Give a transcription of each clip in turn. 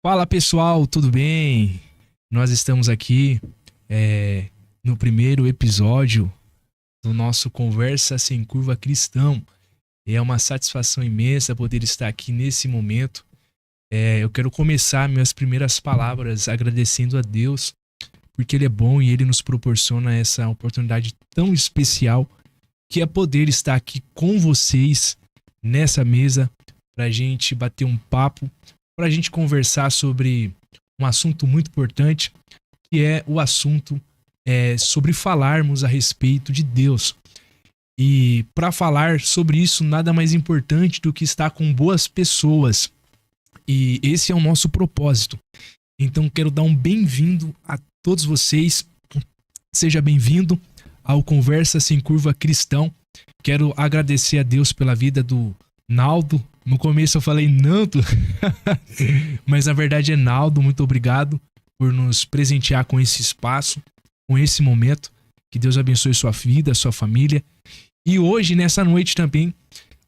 Fala pessoal, tudo bem? Nós estamos aqui no primeiro episódio do nosso Conversa Sem Curva Cristão. E é uma satisfação imensa poder estar aqui nesse momento. Eu quero começar minhas primeiras palavras agradecendo a Deus, porque Ele é bom e Ele nos proporciona essa oportunidade tão especial que é poder estar aqui com vocês nessa mesa para a gente bater um papo, para a gente conversar sobre um assunto muito importante, que é o assunto sobre falarmos a respeito de Deus. E para falar sobre isso, nada mais importante do que estar com boas pessoas. E esse é o nosso propósito. Então quero dar um bem-vindo a todos vocês. Seja bem-vindo ao Conversa Sem Curva Cristão. Quero agradecer a Deus pela vida do Naldo. No começo eu falei Nando, mas na verdade é Naldo. Muito obrigado por nos presentear com esse espaço, com esse momento. Que Deus abençoe sua vida, sua família. E hoje, nessa noite também,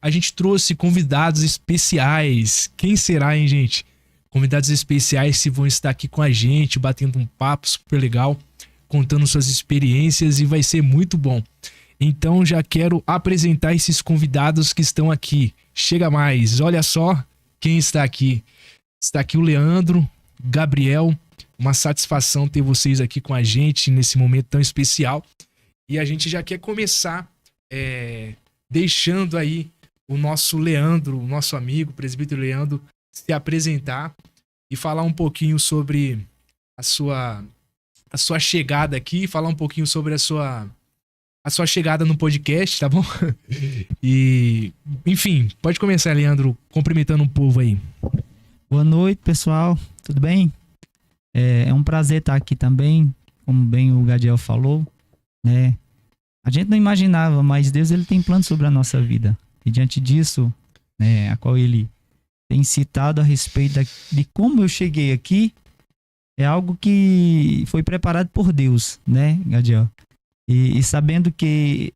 a gente trouxe convidados especiais. Quem será, hein, gente? Convidados especiais que vão estar aqui com a gente, batendo um papo super legal, contando suas experiências, e vai ser muito bom. Então já quero apresentar esses convidados que estão aqui. Chega mais, olha só quem está aqui. Está aqui o Leandro, Gabriel. Uma satisfação ter vocês aqui com a gente nesse momento tão especial. E a gente já quer começar deixando aí o nosso Leandro, o nosso amigo, o presbítero Leandro, se apresentar e falar um pouquinho sobre a sua chegada aqui, falar um pouquinho sobre a sua chegada no podcast, tá bom? E, enfim, pode começar, Leandro, cumprimentando o povo aí. Boa noite, pessoal. Tudo bem? É um prazer estar aqui também, como bem o Gadiel falou, né? A gente não imaginava, mas Deus ele tem planos sobre a nossa vida. E diante disso, né, a qual ele tem citado a respeito de como eu cheguei aqui, é algo que foi preparado por Deus, né, Gadiel? E sabendo que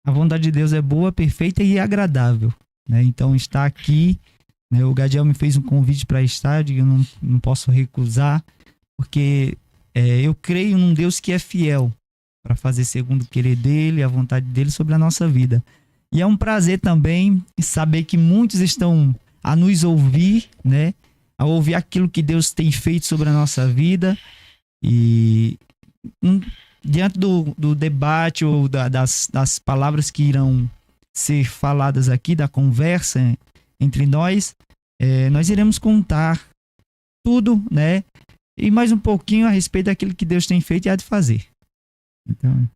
a vontade de Deus é boa, perfeita e agradável, né? Então estar aqui, né, o Gadiel me fez um convite para estar, eu não posso recusar, porque eu creio num Deus que é fiel para fazer segundo o querer dele, a vontade dele sobre a nossa vida. E é um prazer também saber que muitos estão a nos ouvir, né? A ouvir aquilo que Deus tem feito sobre a nossa vida. E diante do debate ou das palavras que irão ser faladas aqui, da conversa entre nós, nós iremos contar tudo, né? E mais um pouquinho a respeito daquilo que Deus tem feito e há de fazer. Então,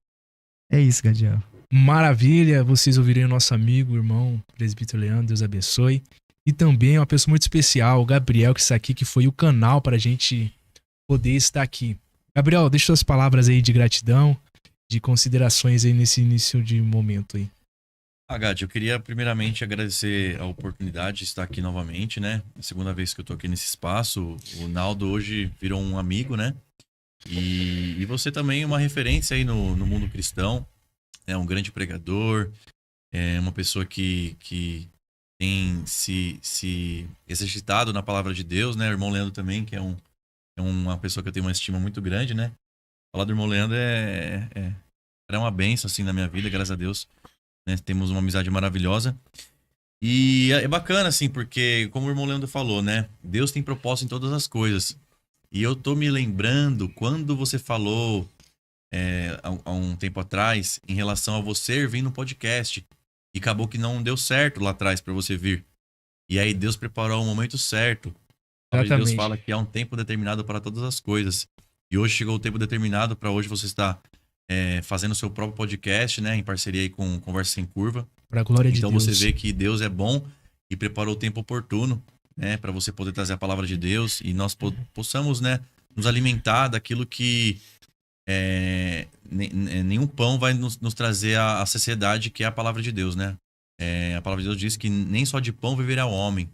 é isso, Gadiel. Maravilha, vocês ouvirem o nosso amigo, irmão, presbítero Leandro, Deus abençoe. E também uma pessoa muito especial, o Gabriel, que está aqui, que foi o canal para a gente poder estar aqui. Gabriel, deixa suas palavras aí de gratidão, de considerações aí nesse início de momento aí. Gadi, eu queria primeiramente agradecer a oportunidade de estar aqui novamente, né? É a segunda vez que eu tô aqui nesse espaço. O Naldo hoje virou um amigo, né? E você também é uma referência aí no mundo cristão. É um grande pregador, é uma pessoa que tem se exercitado na palavra de Deus, né? O irmão Leandro também, que é uma pessoa que eu tenho uma estima muito grande, né? Falar do irmão Leandro é uma bênção, assim, na minha vida, graças a Deus. Né? Temos uma amizade maravilhosa. E é bacana, assim, porque, como o irmão Leandro falou, né? Deus tem propósito em todas as coisas. E eu tô me lembrando quando você falou há um tempo atrás em relação a você vir no podcast. E acabou que não deu certo lá atrás para você vir. E aí Deus preparou o momento certo. A palavra de Deus fala que há um tempo determinado para todas as coisas. E hoje chegou o tempo determinado para hoje você estar fazendo o seu próprio podcast, né? Em parceria aí com Conversa Sem Curva. Para a glória de Deus. Então você vê que Deus é bom e preparou o tempo oportuno, né? Para você poder trazer a palavra de Deus e nós possamos, né? Nos alimentar daquilo que nenhum pão vai nos trazer a saciedade, que é a palavra de Deus, né? A palavra de Deus diz que nem só de pão viverá o homem,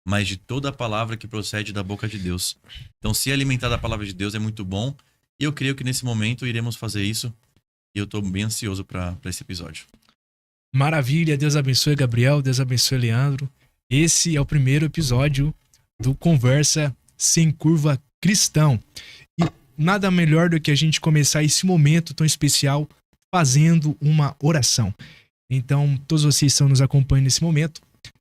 mas de toda a palavra que procede da boca de Deus. Então, se alimentar da palavra de Deus é muito bom. E eu creio que nesse momento iremos fazer isso. E eu estou bem ansioso para esse episódio. Maravilha, Deus abençoe Gabriel, Deus abençoe Leandro. Esse é o primeiro episódio do Conversa Sem Curva Cristão. E nada melhor do que a gente começar esse momento tão especial fazendo uma oração. Então, todos vocês que estão nos acompanhando nesse momento,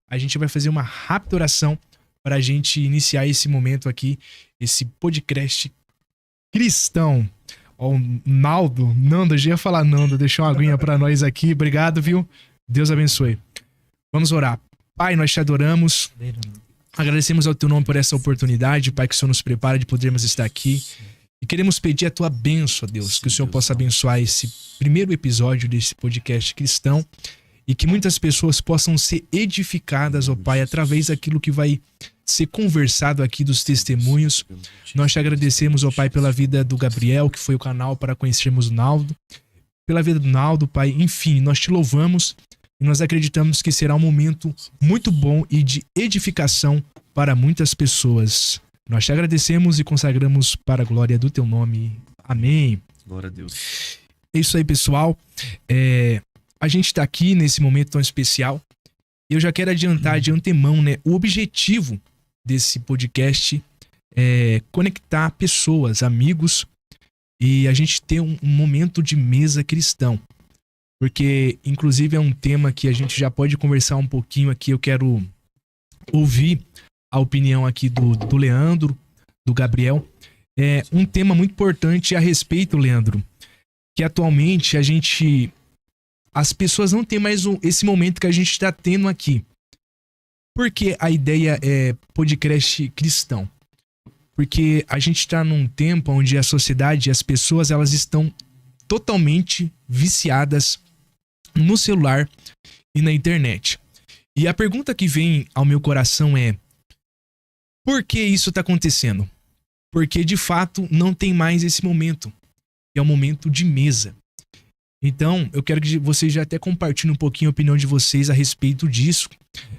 a gente vai fazer uma rápida oração para a gente iniciar esse momento aqui, esse podcast cristão. Ó, o Nando, eu já ia falar Nando, deixou uma aguinha para nós aqui. Obrigado, viu? Deus abençoe. Vamos orar. Pai, nós te adoramos. Agradecemos ao teu nome por essa oportunidade, Pai, que o Senhor nos prepara de podermos estar aqui. E queremos pedir a tua bênção, Deus, que o Senhor possa abençoar esse primeiro episódio desse podcast cristão e que muitas pessoas possam ser edificadas, ó Pai, através daquilo que vai ser conversado aqui dos testemunhos. Nós te agradecemos, ó Pai, pela vida do Gabriel, que foi o canal para conhecermos o Naldo, pela vida do Naldo, Pai. Enfim, nós te louvamos e nós acreditamos que será um momento muito bom e de edificação para muitas pessoas. Nós te agradecemos e consagramos para a glória do teu nome. Amém. Glória a Deus. É isso aí, pessoal. A gente está aqui nesse momento tão especial. E eu já quero adiantar de antemão, né? O objetivo desse podcast é conectar pessoas, amigos, e a gente ter um momento de mesa cristão. Porque, inclusive, é um tema que a gente já pode conversar um pouquinho aqui. Eu quero ouvir a opinião aqui do Leandro, do Gabriel. É um tema muito importante a respeito, Leandro, que atualmente as pessoas não têm mais esse momento que a gente está tendo aqui. Por que a ideia é podcast cristão? Porque a gente está num tempo onde a sociedade e as pessoas elas estão totalmente viciadas no celular e na internet. E a pergunta que vem ao meu coração é: por que isso está acontecendo? Porque de fato não tem mais esse momento, que é o momento de mesa. Então, eu quero que vocês já até compartilhem um pouquinho a opinião de vocês a respeito disso.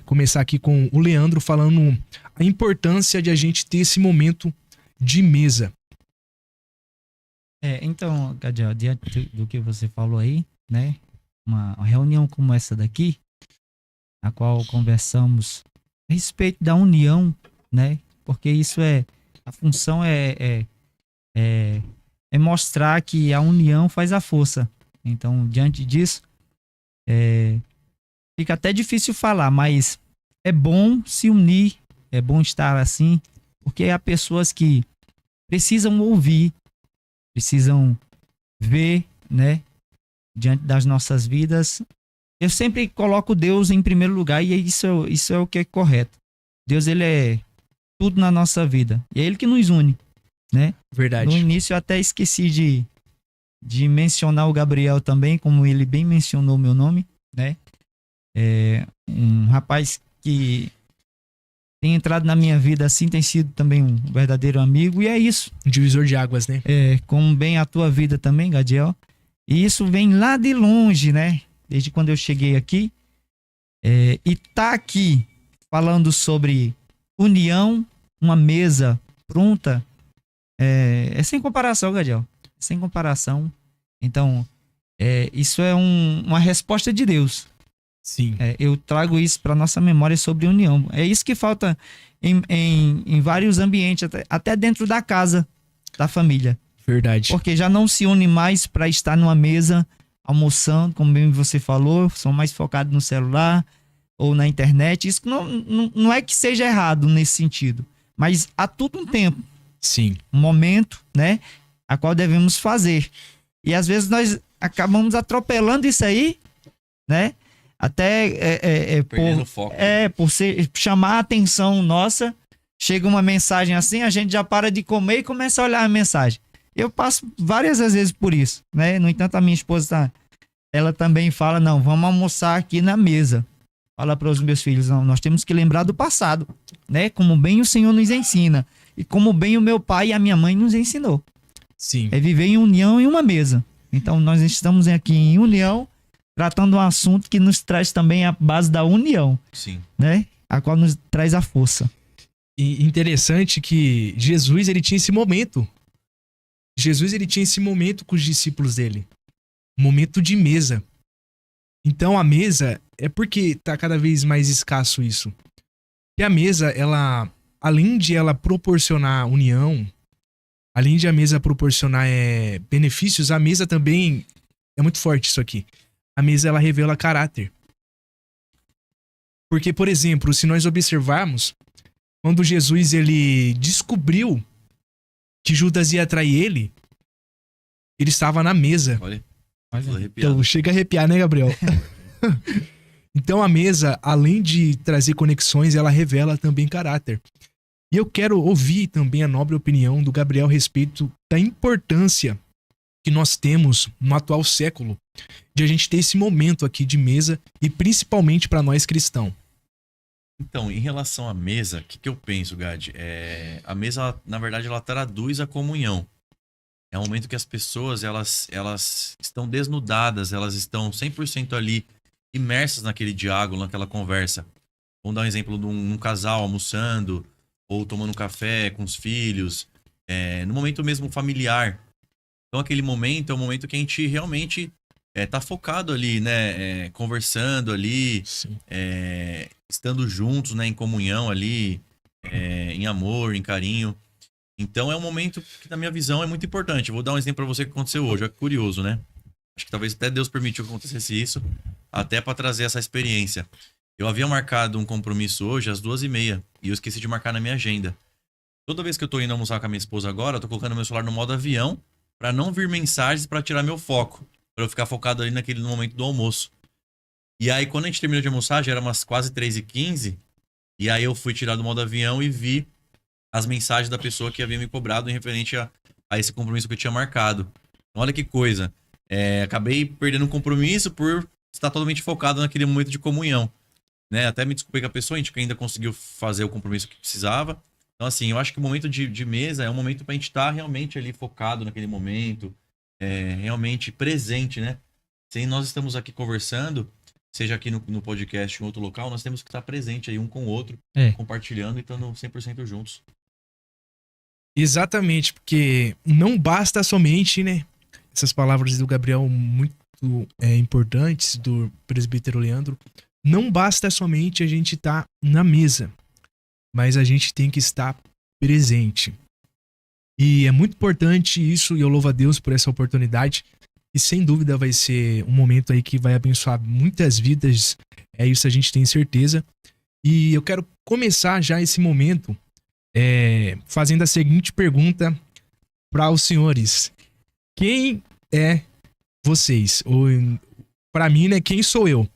Começar aqui com o Leandro falando a importância de a gente ter esse momento de mesa. Então, Gadiel, diante do que você falou aí, né? Uma reunião como essa daqui, a qual conversamos a respeito da união, né? Porque isso a função é mostrar que a união faz a força. Então, diante disso, fica até difícil falar, mas é bom se unir, é bom estar assim, porque há pessoas que precisam ouvir, precisam ver, né, diante das nossas vidas. Eu sempre coloco Deus em primeiro lugar e isso é o que é correto. Deus, ele é tudo na nossa vida. E é ele que nos une, né? Verdade. No início eu até esqueci de mencionar o Gabriel também, como ele bem mencionou o meu nome, né? Um rapaz que tem entrado na minha vida assim, tem sido também um verdadeiro amigo, e é isso. Um divisor de águas, né? Como bem a tua vida também, Gadiel. E isso vem lá de longe, né? Desde quando eu cheguei aqui. E tá aqui falando sobre união, uma mesa pronta, é sem comparação, Gadiel. Sem comparação. Então, isso é uma resposta de Deus. Sim. Eu trago isso para nossa memória sobre união. É isso que falta em vários ambientes, até dentro da casa da família. Verdade. Porque já não se une mais para estar numa mesa almoçando, como bem você falou, são mais focados no celular ou na internet. Isso não é que seja errado nesse sentido, mas há tudo um tempo. Sim. Um momento, né, a qual devemos fazer. E às vezes nós acabamos atropelando isso aí, né? Até perdendo foco. Por chamar a atenção nossa, chega uma mensagem assim, a gente já para de comer e começa a olhar a mensagem. Eu passo várias vezes por isso, né? No entanto, a minha esposa, ela também fala, não, vamos almoçar aqui na mesa. Fala para os meus filhos, não, nós temos que lembrar do passado, né? Como bem o Senhor nos ensina e como bem o meu pai e a minha mãe nos ensinou. Sim. É viver em união em uma mesa. Então, nós estamos aqui em união, tratando um assunto que nos traz também a base da união. Sim. Né? A qual nos traz a força. E interessante que Jesus, ele tinha esse momento. Jesus, ele tinha esse momento com os discípulos dele. Um momento de mesa. Então, a mesa é porque tá cada vez mais escasso isso. E a mesa, ela além de ela proporcionar união, além de a mesa proporcionar benefícios, a mesa também é muito forte isso aqui. A mesa, ela revela caráter. Porque, por exemplo, se nós observarmos, quando Jesus ele descobriu que Judas ia trair ele estava na mesa. Olha, então chega a arrepiar, né, Gabriel? Então a mesa, além de trazer conexões, ela revela também caráter. E eu quero ouvir também a nobre opinião do Gabriel a respeito da importância que nós temos no atual século de a gente ter esse momento aqui de mesa e principalmente para nós cristãos. Então, em relação à mesa, o que eu penso, Gad? A mesa, na verdade, ela traduz a comunhão. É um momento que as pessoas, elas estão desnudadas, elas estão 100% ali, imersas naquele diálogo, naquela conversa. Vamos dar um exemplo de um casal almoçando, ou tomando um café com os filhos, no momento mesmo familiar. Então, aquele momento é um momento que a gente realmente tá focado ali, né? Conversando ali, estando juntos, né? Em comunhão ali, em amor, em carinho. Então, é um momento que, na minha visão, é muito importante. Vou dar um exemplo para você que aconteceu hoje. É curioso, né? Acho que talvez até Deus permitiu que acontecesse isso, até para trazer essa experiência. Eu havia marcado um compromisso hoje às 2h30 e eu esqueci de marcar na minha agenda. Toda vez que eu tô indo almoçar com a minha esposa agora, eu tô colocando meu celular no modo avião para não vir mensagens para tirar meu foco, para eu ficar focado ali no momento do almoço. E aí, quando a gente terminou de almoçar, já era umas quase 3h15, e aí eu fui tirar do modo avião e vi as mensagens da pessoa que havia me cobrado em referente a esse compromisso que eu tinha marcado. Então, olha que coisa. Acabei perdendo um compromisso por estar totalmente focado naquele momento de comunhão. Né? Até me desculpei com a pessoa, a gente ainda conseguiu fazer o compromisso que precisava. Então, assim, eu acho que o momento de mesa é um momento pra gente estar realmente ali focado naquele momento, realmente presente, né? Se nós estamos aqui conversando, seja aqui no podcast ou em outro local, nós temos que estar presente aí um com o outro, compartilhando e estando 100% juntos. Exatamente, porque não basta somente, né? Essas palavras do Gabriel muito importantes, do presbítero Leandro. Não basta somente a gente estar na mesa, mas a gente tem que estar presente. E é muito importante isso, e eu louvo a Deus por essa oportunidade. E sem dúvida vai ser um momento aí que vai abençoar muitas vidas. É isso, a gente tem certeza. E eu quero começar já esse momento fazendo a seguinte pergunta para os senhores. Quem é vocês? Ou, para mim, né, quem sou eu?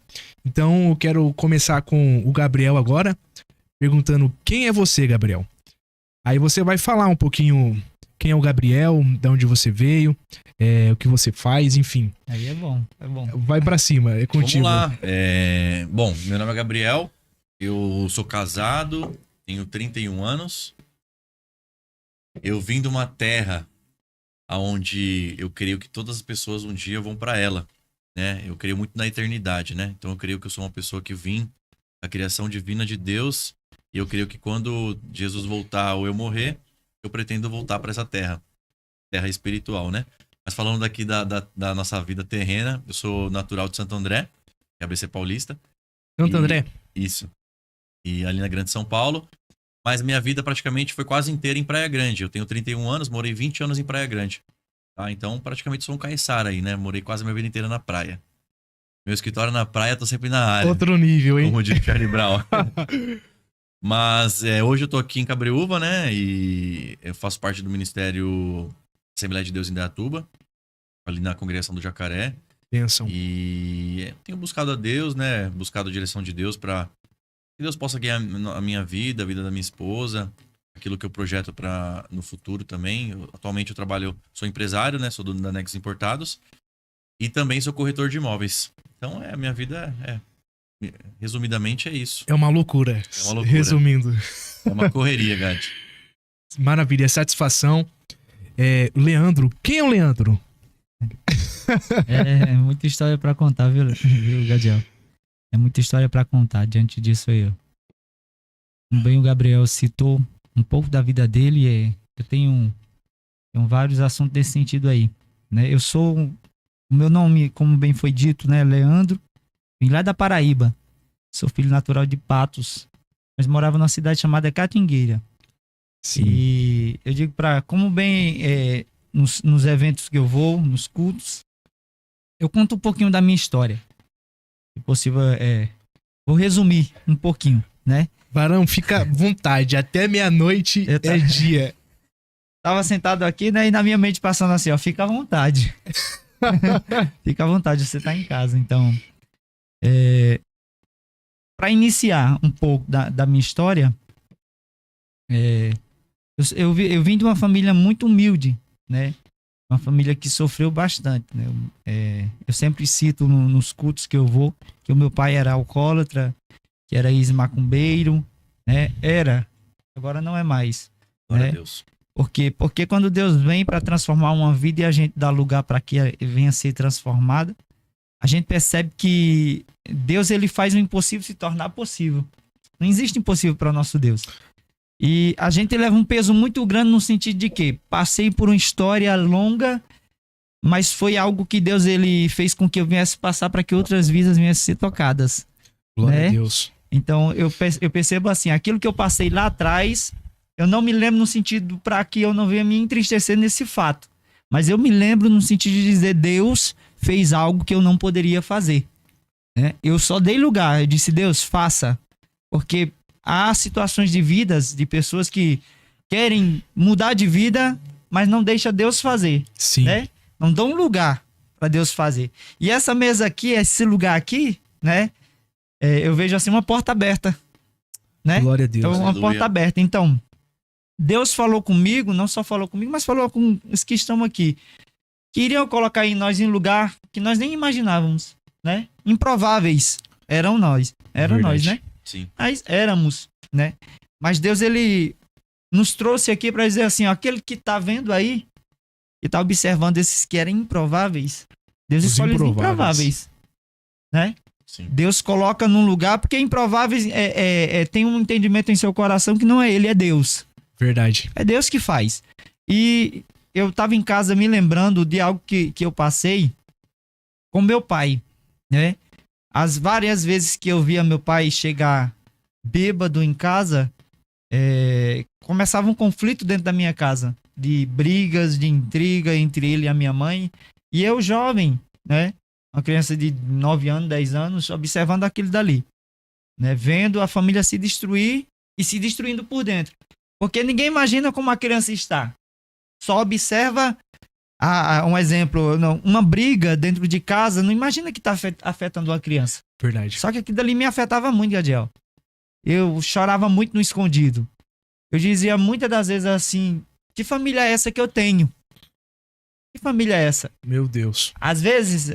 Então eu quero começar com o Gabriel agora, perguntando quem é você, Gabriel? Aí você vai falar um pouquinho quem é o Gabriel, de onde você veio, o que você faz, enfim. Aí é bom. Vai pra cima, é contigo. Vamos lá. Bom, meu nome é Gabriel, eu sou casado, tenho 31 anos. Eu vim de uma terra onde eu creio que todas as pessoas um dia vão pra ela. Né? Eu creio muito na eternidade, né? Então eu creio que eu sou uma pessoa que vim da criação divina de Deus e eu creio que quando Jesus voltar ou eu morrer, eu pretendo voltar para essa terra espiritual, né? Mas falando daqui da nossa vida terrena, eu sou natural de Santo André, que é ABC Paulista. Santo André? Isso. E ali na Grande São Paulo. Mas minha vida praticamente foi quase inteira em Praia Grande. Eu tenho 31 anos, morei 20 anos em Praia Grande. Tá, então, praticamente sou um caiçara aí, né? Morei quase a minha vida inteira na praia. Meu escritório na praia, tô sempre na área. Outro nível, hein? Como diz Charlie Brown. Mas hoje eu tô aqui em Cabreúva, né? E eu faço parte do Ministério Assembleia de Deus em Indaiatuba, ali na Congregação do Jacaré. Bênção. E tenho buscado a Deus, né? Buscado a direção de Deus para que Deus possa guiar a minha vida, a vida da minha esposa, aquilo que eu projeto para no futuro também. Atualmente eu trabalho, sou empresário, né? Sou dono da Nexus Importados e também sou corretor de imóveis. Então a minha vida resumidamente é isso. É uma loucura. É uma loucura. Resumindo. É uma correria, Gad. Maravilha, satisfação. Leandro, quem é o Leandro? É muita história pra contar, viu, Gadiel? É muita história pra contar. Diante disso aí, ó. Como bem o Gabriel citou um pouco da vida dele, eu tenho vários assuntos desse sentido aí, né? O meu nome, como bem foi dito, né, Leandro, vim lá da Paraíba, sou filho natural de Patos, mas morava numa cidade chamada Catingueira, Sim. E eu digo como bem nos eventos que eu vou, nos cultos, eu conto um pouquinho da minha história. Se possível, vou resumir um pouquinho, né? Varão, fica à vontade. Até meia-noite é dia. Tava sentado aqui, né? E na minha mente passando assim, ó, fica à vontade. Fica à vontade, você tá em casa. Então, para iniciar um pouco da minha história, eu vim de uma família muito humilde, né? Uma família que sofreu bastante, né? Eu sempre cito nos cultos que eu vou que o meu pai era alcoólatra, que era ex-macumbeiro, né? Agora não é mais. Glória né? a Deus. Porque quando Deus vem para transformar uma vida e a gente dá lugar para que venha a ser transformada, a gente percebe que Deus ele faz o impossível se tornar possível. Não existe impossível para o nosso Deus. E a gente leva um peso muito grande no sentido de que passei por uma história longa, mas foi algo que Deus ele fez com que eu viesse passar para que outras vidas viessem ser tocadas. Glória né? a Deus. Então eu percebo assim, aquilo que eu passei lá atrás, eu não me lembro no sentido para que eu não venha me entristecer nesse fato. Mas eu me lembro no sentido de dizer, Deus fez algo que eu não poderia fazer. Né? Eu só dei lugar, eu disse, Deus, faça. Porque há situações de vidas, de pessoas que querem mudar de vida, mas não deixa Deus fazer. Sim. Né? Não dão lugar para Deus fazer. E essa mesa aqui, esse lugar aqui, né? Eu vejo assim uma porta aberta. Né? Glória a Deus. Então, uma Aleluia. porta aberta. Então, Deus falou comigo, não só falou comigo, mas falou com os que estão aqui. Que iriam colocar em nós em lugar que nós nem imaginávamos, né? Improváveis. Eram nós, Verdade. né? Sim. Mas éramos, né? Mas Deus, ele nos trouxe aqui para dizer assim, ó, aquele que tá vendo aí, que tá observando esses que eram improváveis, Deus Os escolhe os improváveis. improváveis, né? Sim. Deus coloca num lugar, porque improváveis tem um entendimento em seu coração que não é ele, é Deus. Verdade. É Deus que faz. E eu estava em casa me lembrando de algo que eu passei com meu pai, né? As várias vezes que eu via meu pai chegar bêbado em casa, começava um conflito dentro da minha casa, de brigas, de intriga entre ele e a minha mãe. E eu jovem, né? Uma criança de 9 anos, 10 anos, observando aquilo dali, né? Vendo a família se destruir e se destruindo por dentro. Porque ninguém imagina como a criança está. Só observa, um exemplo, uma briga dentro de casa, não imagina que está afetando uma criança. Verdade. Só que aquilo dali me afetava muito, Gadiel. Eu chorava muito no escondido. Eu dizia muitas das vezes assim, que família é essa que eu tenho? Que família é essa? Meu Deus. Às vezes,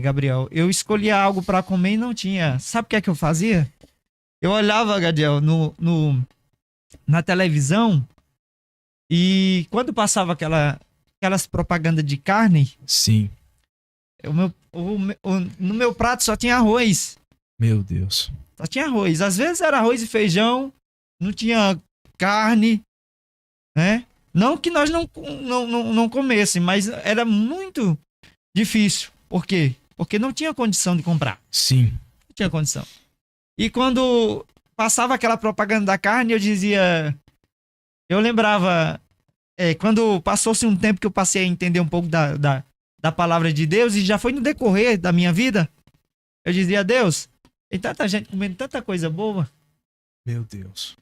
Gabriel, eu escolhia algo para comer e não tinha. Sabe o que é que eu fazia? Eu olhava, Gadiel, na televisão e quando passava aquelas propagandas de carne, Sim. no meu prato só tinha arroz. Meu Deus. Só tinha arroz. Às vezes era arroz e feijão, não tinha carne, né? Não que nós não comêssemos, mas era muito difícil. Por quê? Porque não tinha condição de comprar. Sim. Não tinha condição. E quando passava aquela propaganda da carne, eu dizia... Eu lembrava... quando passou-se um tempo que eu passei a entender um pouco da palavra de Deus, e já foi no decorrer da minha vida, eu dizia, Deus, tem tanta gente comendo tanta coisa boa. Meu Deus.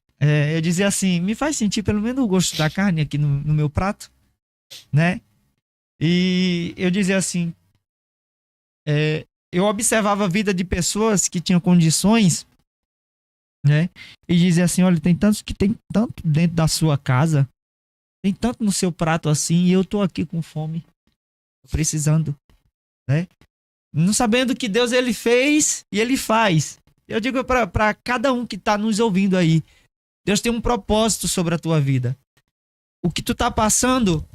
Eu dizia assim, me faz sentir pelo menos o gosto da carne aqui no meu prato, né? E eu dizia assim, eu observava a vida de pessoas que tinham condições, né? E dizia assim, olha, tem tantos que tem tanto dentro da sua casa, tem tanto no seu prato assim, e eu tô aqui com fome, precisando, né? Não sabendo que Deus ele fez e ele faz. Eu digo para cada um que tá nos ouvindo aí, Deus tem um propósito sobre a tua vida. O que tu tá passando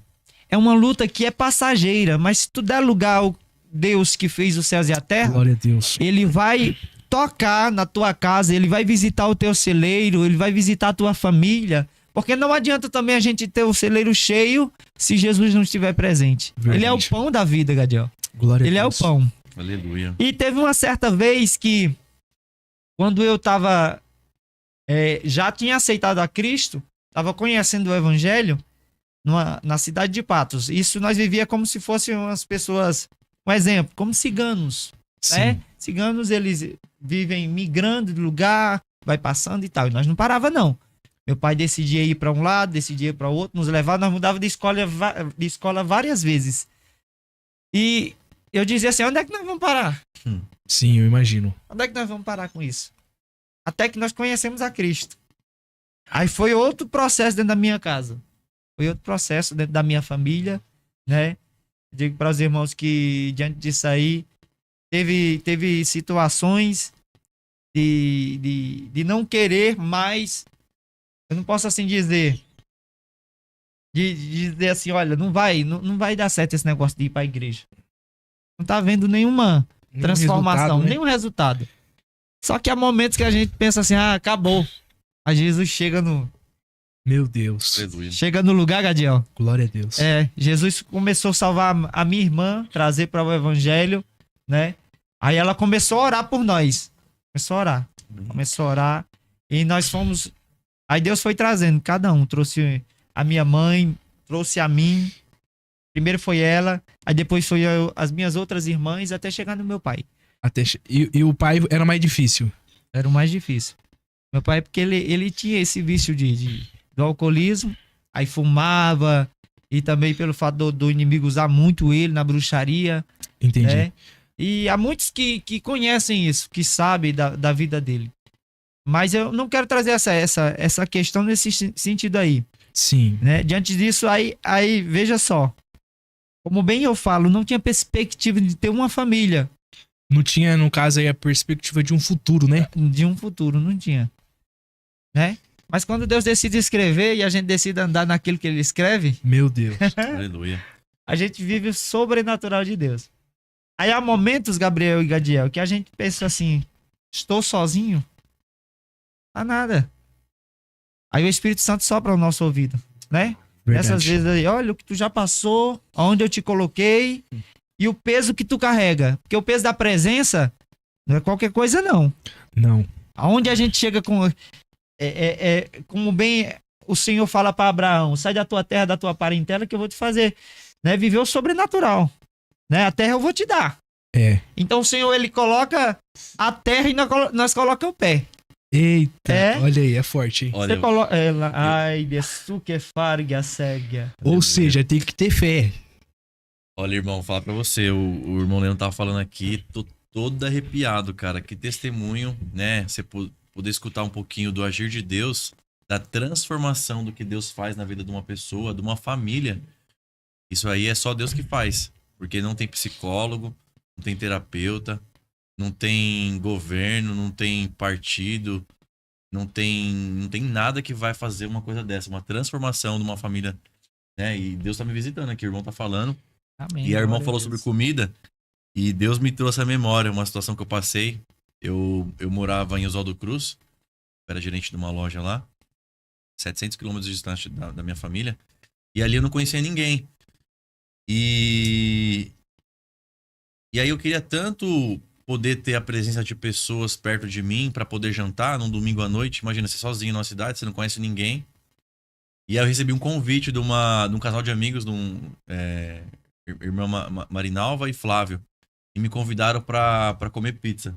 é uma luta que é passageira, mas se tu der lugar ao Deus que fez os céus e a terra, Glória a Deus. ele vai tocar na tua casa, ele vai visitar o teu celeiro, ele vai visitar a tua família, porque não adianta também a gente ter o celeiro cheio se Jesus não estiver presente. Verdade. Ele é o pão da vida, Gadiel. Glória Ele a é o Deus. pão. Aleluia. E teve uma certa vez que, quando eu tava... já tinha aceitado a Cristo, Estava conhecendo o evangelho na cidade de Patos. Isso nós vivia como se fossem umas pessoas, um exemplo, como ciganos, né? Sim. Ciganos, eles vivem migrando de lugar, vai passando e tal. E nós não parava, não. Meu pai decidia ir para um lado, decidia ir para outro, nos levava, nós mudava de escola várias vezes. E eu dizia assim, onde é que nós vamos parar? Sim, eu imagino. Onde é que nós vamos parar com isso? Até que nós conhecemos a Cristo. Aí foi outro processo dentro da minha casa. Foi outro processo dentro da minha família, né? Digo para os irmãos que diante disso aí, teve situações de não querer mais, eu não posso assim dizer, de dizer assim, olha, não vai dar certo esse negócio de ir para a igreja. Não tá vendo nenhuma transformação, nenhum resultado. Só que há momentos que a gente pensa assim, acabou. Aí Jesus chega no... Meu Deus. Aleluia. Chega no lugar, Gadiel. Glória a Deus. Jesus começou a salvar a minha irmã, trazer para o evangelho, né? Aí ela começou a orar por nós. Começou a orar. E nós fomos... Aí Deus foi trazendo, cada um. Trouxe a minha mãe, trouxe a mim. Primeiro foi ela, aí depois foi as minhas outras irmãs, até chegar no meu pai. E o pai era mais difícil? Era o mais difícil. Meu pai, porque ele tinha esse vício do alcoolismo, aí fumava, e também pelo fato do inimigo usar muito ele na bruxaria. Entendi. Né? E há muitos que conhecem isso, que sabem da vida dele. Mas eu não quero trazer essa questão nesse sentido aí. Sim. Né? Diante disso, aí veja só. Como bem eu falo, não tinha perspectiva de ter uma família. Não tinha, no caso aí, a perspectiva de um futuro, né? De um futuro, não tinha. Né? Mas quando Deus decide escrever e a gente decide andar naquilo que ele escreve... Meu Deus. Aleluia. A gente vive o sobrenatural de Deus. Aí há momentos, Gabriel e Gadiel, que a gente pensa assim, estou sozinho? Não há nada. Aí o Espírito Santo sopra ao nosso ouvido, né? Verdade. Essas vezes aí, olha o que tu já passou, aonde eu te coloquei e o peso que tu carrega. Porque o peso da presença não é qualquer coisa, não. Não. Aonde a gente chega com... como bem o Senhor fala para Abraão, sai da tua terra, da tua parentela, que eu vou te fazer, né, viver o sobrenatural. Né? A terra eu vou te dar. Então o Senhor, ele coloca a terra e nós colocamos o pé. Eita, olha aí, é forte, hein? Você coloca ela, ai, isso que farga cega. Ou seja, tem que ter fé. Olha, irmão, falar pra você, o irmão Leandro tava falando aqui, tô todo arrepiado, cara. Que testemunho, né? Você poder escutar um pouquinho do agir de Deus, da transformação do que Deus faz na vida de uma pessoa, de uma família. Isso aí é só Deus que faz. Porque não tem psicólogo, não tem terapeuta, não tem governo, não tem partido, não tem nada que vai fazer uma coisa dessa, uma transformação de uma família, né? E Deus tá me visitando aqui, o irmão tá falando. Amém, e a irmã falou sobre comida, e Deus me trouxe à memória uma situação que eu passei. Eu morava em Oswaldo Cruz, era gerente de uma loja lá, 700 quilômetros distante da minha família, e ali eu não conhecia ninguém. E aí eu queria tanto poder ter a presença de pessoas perto de mim para poder jantar num domingo à noite. Imagina, você sozinho numa cidade, você não conhece ninguém. E aí eu recebi um convite de um casal de amigos, irmã Marinalva e Flávio. E me convidaram para comer pizza.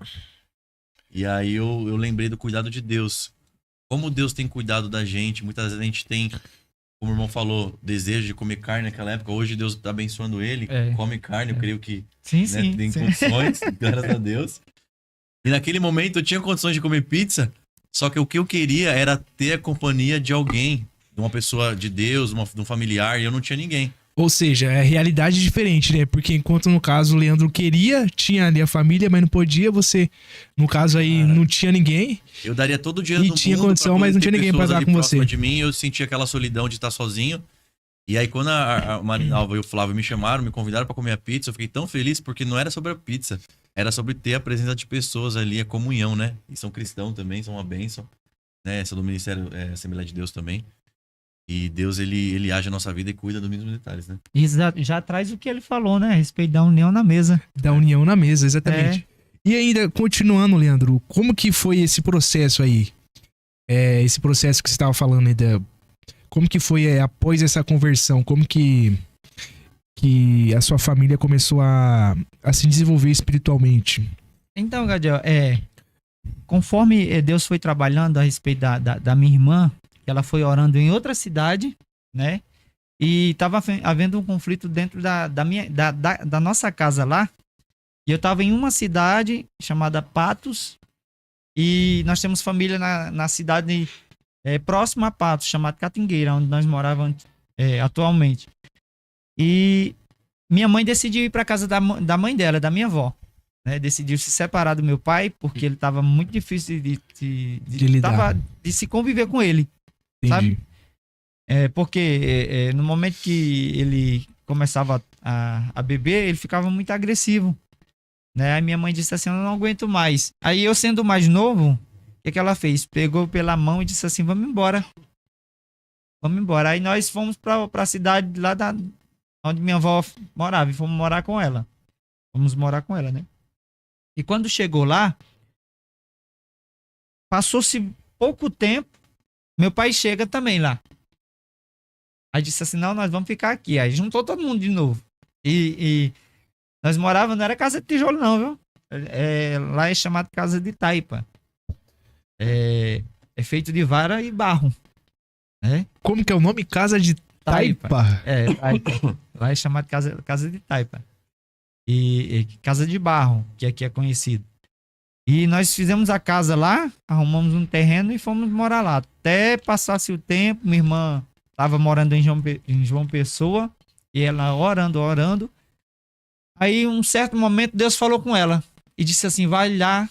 E aí eu lembrei do cuidado de Deus. Como Deus tem cuidado da gente. Muitas vezes a gente tem, como o irmão falou, desejo de comer carne naquela época. Hoje Deus está abençoando ele, come carne, eu creio que sim, tem sim. condições, graças a Deus. E naquele momento eu tinha condições de comer pizza, só que o que eu queria era ter a companhia de alguém, de uma pessoa de Deus, de um familiar, e eu não tinha ninguém. Ou seja, é realidade diferente, né? Porque enquanto no caso o Leandro queria, tinha ali a família, mas não podia, você, no caso aí, não tinha ninguém. Eu daria todo o dinheiro do mundo tinha condição, mas não tinha ninguém pra dar com você. De mim, eu sentia aquela solidão de estar sozinho. E aí quando a Marinalva e o Flávio me chamaram, me convidaram pra comer a pizza, eu fiquei tão feliz porque não era sobre a pizza, era sobre ter a presença de pessoas ali, a comunhão, né? E são cristãos também, são uma bênção, né? São do Ministério Assembleia de Deus também. E Deus, ele age a nossa vida e cuida dos mesmos detalhes, né? Exato, já traz o que ele falou, né? A respeito da união na mesa. Da união na mesa, exatamente. E ainda, continuando, Leandro, como que foi esse processo aí? Esse processo que você estava falando aí Como que foi após essa conversão? Como que a sua família começou a se desenvolver espiritualmente? Então, Gadiel, conforme Deus foi trabalhando a respeito da minha irmã, ela foi orando em outra cidade, né? E estava havendo um conflito dentro da nossa casa lá. E eu estava em uma cidade chamada Patos. E nós temos família na cidade próxima a Patos, chamada Catingueira, onde nós morávamos atualmente. E minha mãe decidiu ir para casa da mãe dela, da minha avó. Né? Decidiu se separar do meu pai, porque ele estava muito difícil De lidar. de se conviver com ele. Entendi. Sabe? Porque no momento que ele começava a beber, ele ficava muito agressivo. Né? Aí minha mãe disse assim, eu não aguento mais. Aí eu, sendo mais novo, o que ela fez? Pegou pela mão e disse assim, vamos embora. Vamos embora. Aí nós fomos para a cidade lá onde minha avó morava e fomos morar com ela. Vamos morar com ela, né? E quando chegou lá, passou-se pouco tempo, meu pai chega também lá. Aí disse assim, não, nós vamos ficar aqui. Aí juntou todo mundo de novo. E nós morávamos, não era casa de tijolo não, viu? Lá é chamado casa de taipa. É feito de vara e barro. Né? Como que é o nome? Casa de Taipa? Taipa. Lá é chamado casa de taipa. E casa de barro, que aqui é conhecido. E nós fizemos a casa lá, arrumamos um terreno e fomos morar lá. Até passasse o tempo, minha irmã estava morando em João Pessoa, e ela orando. Aí, um certo momento, Deus falou com ela e disse assim, vai lá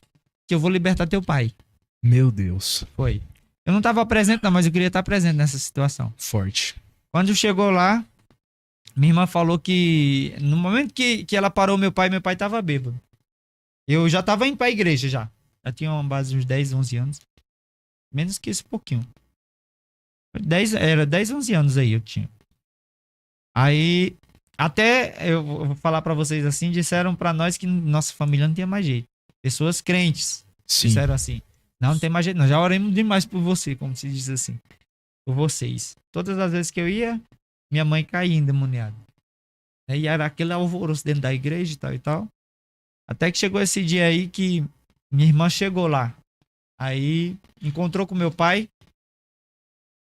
que eu vou libertar teu pai. Meu Deus. Foi. Eu não estava presente não, mas eu queria estar presente nessa situação. Forte. Quando chegou lá, minha irmã falou que no momento que ela parou meu pai estava bêbado. Eu já estava indo para a igreja já. Já tinha uma base de uns 10, 11 anos. Menos que isso, pouquinho. Era 10, 11 anos aí eu tinha. Aí, até eu vou falar para vocês assim, disseram para nós que nossa família não tinha mais jeito. Pessoas crentes disseram assim, não tem mais jeito não, já oramos demais por você, como se diz assim. Por vocês. Todas as vezes que eu ia, minha mãe caía endemoniada. E era aquele alvoroço dentro da igreja e tal e tal. Até que chegou esse dia aí que minha irmã chegou lá. Aí encontrou com meu pai.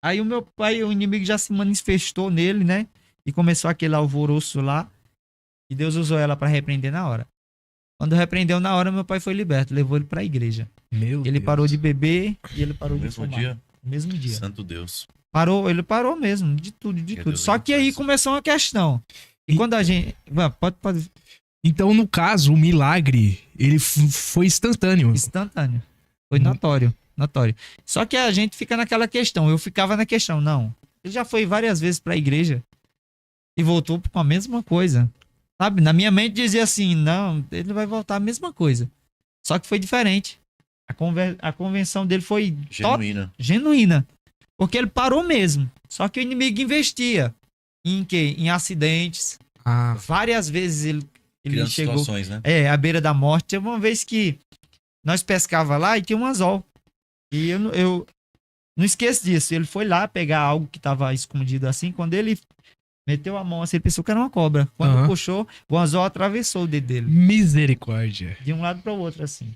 Aí o meu pai, o inimigo já se manifestou nele, né? E começou aquele alvoroço lá. E Deus usou ela para repreender na hora. Quando repreendeu na hora, meu pai foi liberto. Levou ele para a igreja. Ele parou de beber e ele parou de fumar. No mesmo dia. Santo Deus. Ele parou mesmo, de tudo. Só que aí começou uma questão. E quando a gente... Pode... Então, no caso, o milagre, ele foi instantâneo. Instantâneo. Foi notório. Só que a gente fica naquela questão. Eu ficava na questão, não. Ele já foi várias vezes para a igreja e voltou com a mesma coisa. Sabe? Na minha mente dizia assim, não, ele vai voltar a mesma coisa. Só que foi diferente. A convenção dele foi genuína. Porque ele parou mesmo. Só que o inimigo investia. Em quê? Em acidentes. Várias vezes ele chegou situações, né? à beira da morte. Teve uma vez que nós pescava lá e tinha um anzol. E eu não esqueço disso. Ele foi lá pegar algo que estava escondido assim. Quando ele meteu a mão assim, ele pensou que era uma cobra. Quando puxou, o anzol atravessou o dedo dele. Misericórdia. De um lado para o outro, assim.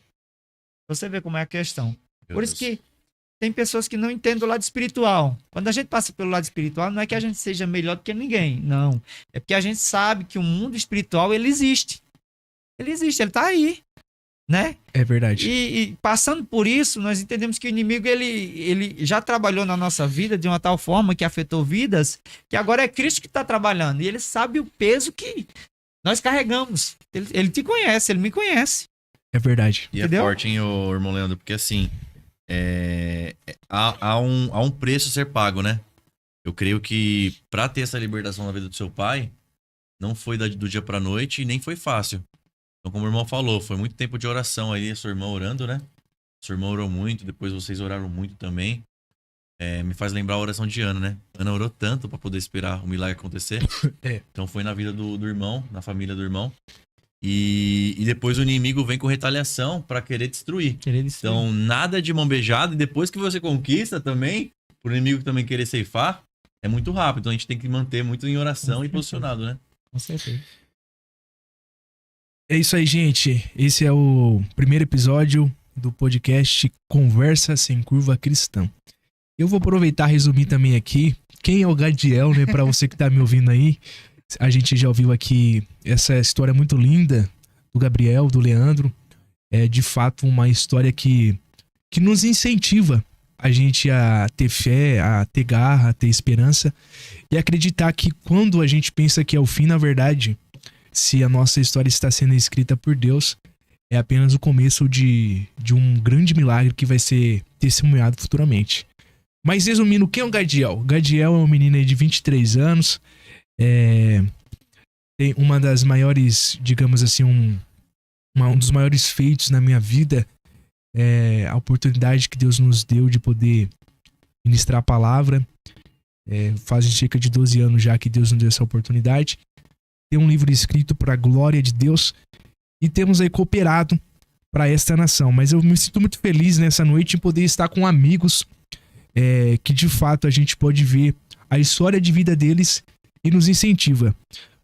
Você vê como é a questão. Por isso que tem pessoas que não entendem o lado espiritual. Quando a gente passa pelo lado espiritual, não é que a gente seja melhor do que ninguém. Não. É porque a gente sabe que o mundo espiritual, ele existe. Ele existe, ele tá aí. Né? É verdade. E passando por isso, nós entendemos que o inimigo, ele já trabalhou na nossa vida de uma tal forma que afetou vidas, que agora é Cristo que está trabalhando. E ele sabe o peso que nós carregamos. Ele te conhece, ele me conhece. É verdade. E entendeu? É forte, hein, irmão Leandro? Porque assim, há um preço a ser pago, né? Eu creio que para ter essa libertação na vida do seu pai, não foi do dia pra noite e nem foi fácil. Então, como o irmão falou, foi muito tempo de oração aí, a sua irmã orando, né? Sua irmã orou muito, depois vocês oraram muito também. Me faz lembrar a oração de Ana, né? Ana orou tanto para poder esperar o milagre acontecer. Então foi na vida do irmão, na família do irmão. E depois o inimigo vem com retaliação para querer destruir. Então, nada de mão beijada. E depois que você conquista também, pro inimigo também querer ceifar, é muito rápido. Então a gente tem que manter muito em oração e posicionado, né? Com certeza. É isso aí, gente. Esse é o primeiro episódio do podcast Conversa Sem Curva Cristã. Eu vou aproveitar e resumir também aqui quem é o Gadiel, né? Pra você que tá me ouvindo aí. A gente já ouviu aqui essa história muito linda do Gabriel, do Leandro. É de fato uma história que nos incentiva a gente a ter fé, a ter garra, a ter esperança e acreditar que quando a gente pensa que é o fim, na verdade, se a nossa história está sendo escrita por Deus, é apenas o começo de um grande milagre que vai ser testemunhado futuramente. Mas resumindo, quem é o Gadiel? O Gadiel é um menino aí de 23 anos, tem uma das maiores, digamos assim, um dos maiores feitos na minha vida é a oportunidade que Deus nos deu de poder ministrar a palavra. Faz cerca de 12 anos já que Deus nos deu essa oportunidade. Tem um livro escrito para a glória de Deus e temos aí cooperado para esta nação. Mas eu me sinto muito feliz nessa noite em poder estar com amigos que de fato a gente pode ver a história de vida deles e nos incentiva.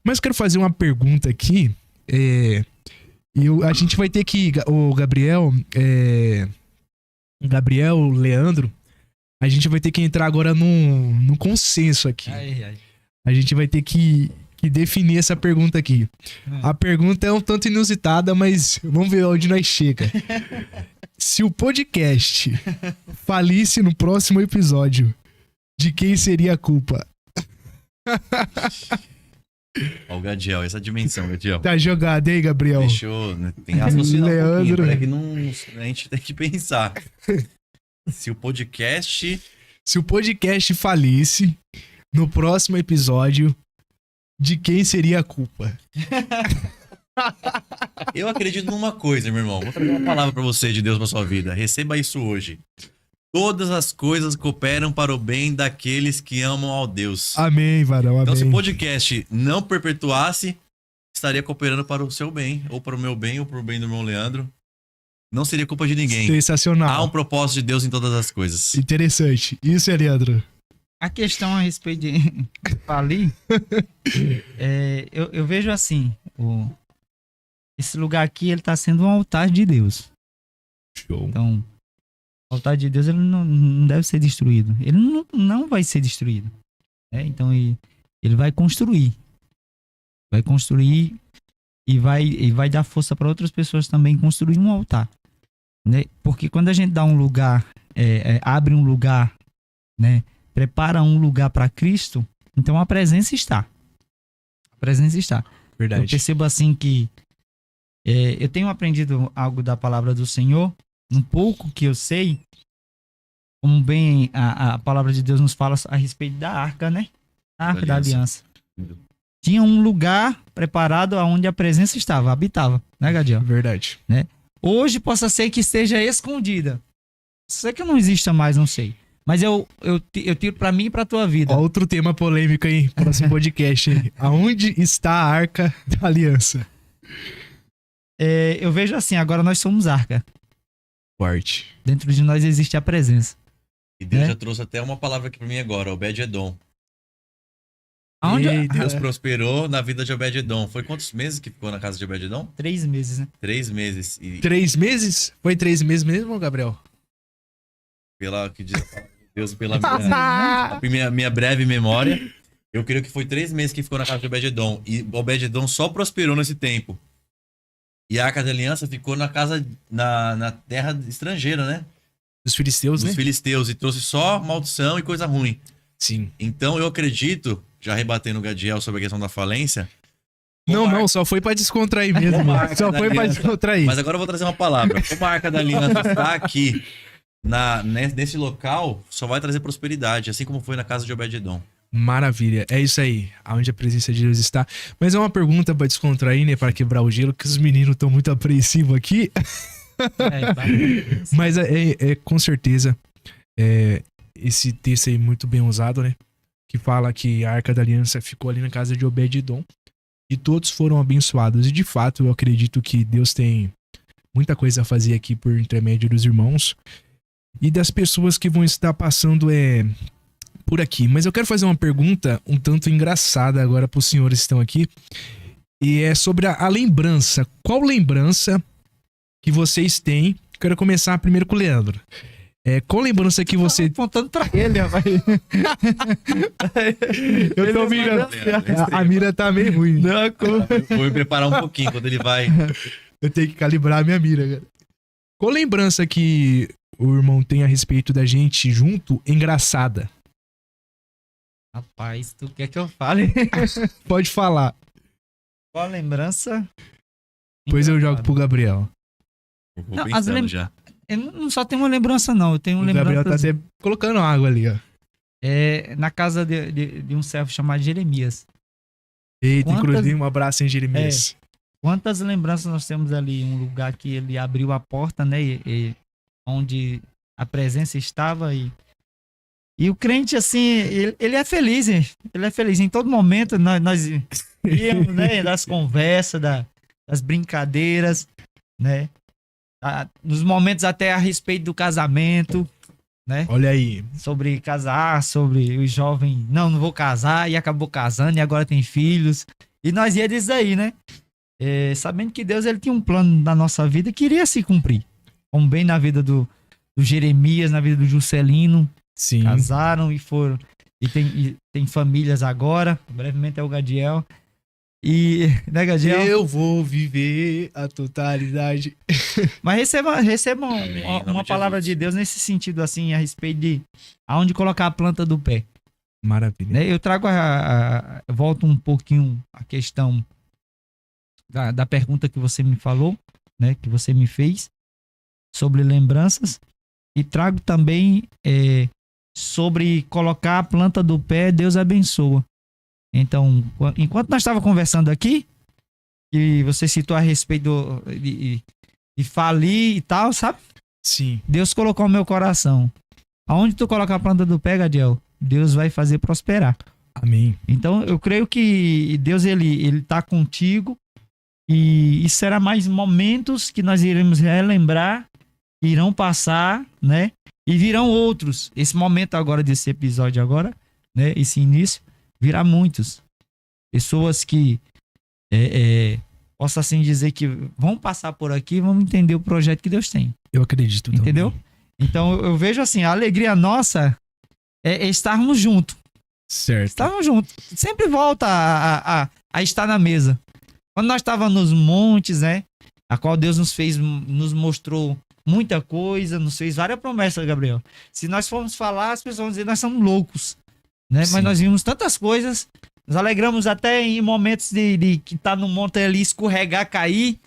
Mas quero fazer uma pergunta aqui. A gente vai ter que... O Gabriel, Leandro, a gente vai ter que entrar agora num consenso aqui. A gente vai ter que definir essa pergunta aqui. A pergunta é um tanto inusitada, mas vamos ver onde nós chega. Se o podcast falisse no próximo episódio, de quem seria a culpa? Ó, o Gadiel, essa dimensão, Gadiel. Tá jogado, hein, Gabriel? Fechou, né? Tem que raciocinar Leandro. um pouquinho, a gente tem que pensar. Se o podcast falisse no próximo episódio, de quem seria a culpa? Eu acredito numa coisa, meu irmão. Vou trazer uma palavra pra você de Deus pra sua vida. Receba isso hoje. Todas as coisas cooperam para o bem daqueles que amam ao Deus. Amém, varão, amém. Então, se o podcast não perpetuasse, estaria cooperando para o seu bem, ou para o meu bem, ou para o bem do meu Leandro. Não seria culpa de ninguém. Sensacional. Há um propósito de Deus em todas as coisas. Interessante. Isso, Leandro. A questão a respeito de falir, eu vejo assim, esse lugar aqui, ele está sendo um altar de Deus. Show. Então, o altar de Deus, ele não deve ser destruído. Ele não vai ser destruído. Então, ele vai construir. Vai construir e vai dar força para outras pessoas também construir um altar. Né? Porque quando a gente dá um lugar, abre um lugar, né? Prepara um lugar para Cristo, então a presença está. A presença está. Verdade. Eu percebo assim que eu tenho aprendido algo da palavra do Senhor, um pouco que eu sei, como bem a palavra de Deus nos fala a respeito da arca, né? A arca da aliança. Tinha um lugar preparado onde a presença estava, habitava, né, Gadiel? Verdade. Né? Hoje possa ser que esteja escondida. Sei que não exista mais, não sei. Mas eu tiro pra mim e pra tua vida. Outro tema polêmico aí, próximo podcast aí. Aonde está a arca da aliança? Eu vejo assim, agora nós somos arca. Forte. Dentro de nós existe a presença. E Deus já trouxe até uma palavra aqui pra mim agora, Obed-Edom. Aonde? Deus prosperou na vida de Obed-Edom. Foi quantos meses que ficou na casa de Obed-Edom? 3 meses, né? 3 meses. 3 meses? Foi 3 meses mesmo, Gabriel? Pela que diz a palavra de Deus, pela minha breve memória, eu creio que foi 3 meses que ficou na casa de Obed-Edom. E Obed-Edom só prosperou nesse tempo. E a Arca da Aliança ficou na casa, na terra estrangeira, né? Dos filisteus, né? Dos filisteus. E trouxe só maldição e coisa ruim. Sim. Então eu acredito, já rebatendo o Gadiel sobre a questão da falência. Não, só foi pra descontrair mesmo. Só foi pra descontrair. Mas agora eu vou trazer uma palavra. Como a Arca da Aliança está aqui, nesse local, só vai trazer prosperidade, assim como foi na casa de Obed-Edom. Maravilha, é isso aí, aonde a presença de Deus está. Mas é uma pergunta pra descontrair, né, para quebrar o gelo, que os meninos estão muito apreensivos aqui. Mas com certeza, esse texto aí muito bem usado, né, que fala que a Arca da Aliança ficou ali na casa de Obed-Edom e todos foram abençoados. E de fato, eu acredito que Deus tem muita coisa a fazer aqui por intermédio dos irmãos e das pessoas que vão estar passando por aqui. Mas eu quero fazer uma pergunta um tanto engraçada agora pros senhores que estão aqui. E é sobre a lembrança. Qual lembrança que vocês têm? Quero começar primeiro com o Leandro. Qual lembrança que você... Apontando pra ele, rapaz. Eu tô mirando. A mira tá meio ruim. Não, Vou me preparar um pouquinho quando ele vai. Eu tenho que calibrar a minha mira, cara. Qual lembrança que o irmão tem a respeito da gente junto, engraçada? Rapaz, tu quer que eu fale? Pode falar. Qual a lembrança? Depois eu jogo pro Gabriel. Vou Não, pensando já. Eu não só tenho uma lembrança, não. Eu tenho O lembrança. Gabriel tá até colocando água ali, ó. Na casa de um servo chamado Jeremias. Eita, Quantas- inclusive um abraço em Jeremias. Quantas lembranças nós temos ali? Um lugar que ele abriu a porta, né? Onde a presença estava. E o crente, assim, ele é feliz, hein? Ele é feliz. Em todo momento nós íamos, né? Das conversas, das brincadeiras, né? Nos momentos até a respeito do casamento, né? Olha aí. Sobre casar, sobre o jovem, não vou casar, e acabou casando, e agora tem filhos. E nós ia disso aí, né? Sabendo que Deus ele tinha um plano na nossa vida que iria se cumprir. Como bem na vida do Jeremias, na vida do Juscelino. Sim. Casaram e foram. E tem famílias agora. Brevemente é o Gadiel. E, né, Gadiel? Eu vou viver a totalidade. Mas recebam Amém, em nome uma de palavra Jesus. de Deus nesse sentido, assim, a respeito de aonde colocar a planta do pé. Maravilha. Né? Eu trago eu volto um pouquinho a questão da pergunta que você me falou, né? Que você me fez sobre lembranças. E trago também sobre colocar a planta do pé, Deus abençoa. Então, enquanto nós estávamos conversando aqui, e você citou a respeito de falir e tal, sabe? Sim. Deus colocou no meu coração. Aonde tu coloca a planta do pé, Gadiel, Deus vai fazer prosperar. Amém. Então, eu creio que Deus, ele tá contigo, e será mais momentos que nós iremos relembrar, irão passar, né? E virão outros. Esse momento agora, desse episódio agora, né? Esse início, virá muitos. Pessoas que, posso assim dizer que vão passar por aqui e vão entender o projeto que Deus tem. Eu acredito. Entendeu? Também. Então, eu vejo assim, a alegria nossa é estarmos juntos. Certo. Estarmos juntos. Sempre volta a estar na mesa. Quando nós estávamos nos montes, né? A qual Deus nos mostrou muita coisa, nos fez várias promessas, Gabriel. Se nós formos falar, as pessoas vão dizer que nós somos loucos, né? Sim. Mas nós vimos tantas coisas, nos alegramos até em momentos de que tá no monte ali, escorregar, cair,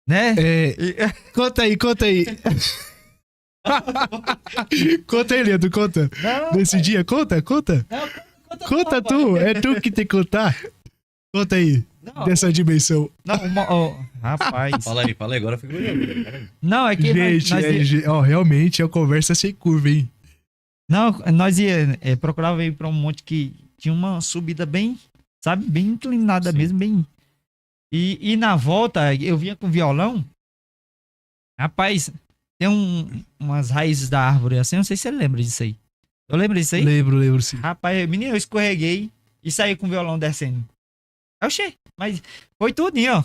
né? Conta aí. Conta aí, Leandro, conta. Não, Nesse dia, conta. Conta tu, é tu que tem que contar. Conta aí, não, dessa dimensão. não, rapaz. Fala aí, agora fica curioso. Não, é que Gente, realmente é uma conversa sem curva, hein? Não, nós procurava ir para um monte que tinha uma subida bem, sabe, bem inclinada. Sim. Mesmo, bem. E na volta, eu vinha com violão. Rapaz, tem umas raízes da árvore assim, não sei se você lembra disso aí. Eu lembro disso aí? Lembro sim. Rapaz, menino, eu escorreguei e saí com o violão descendo. Oxê, mas foi tudinho, ó.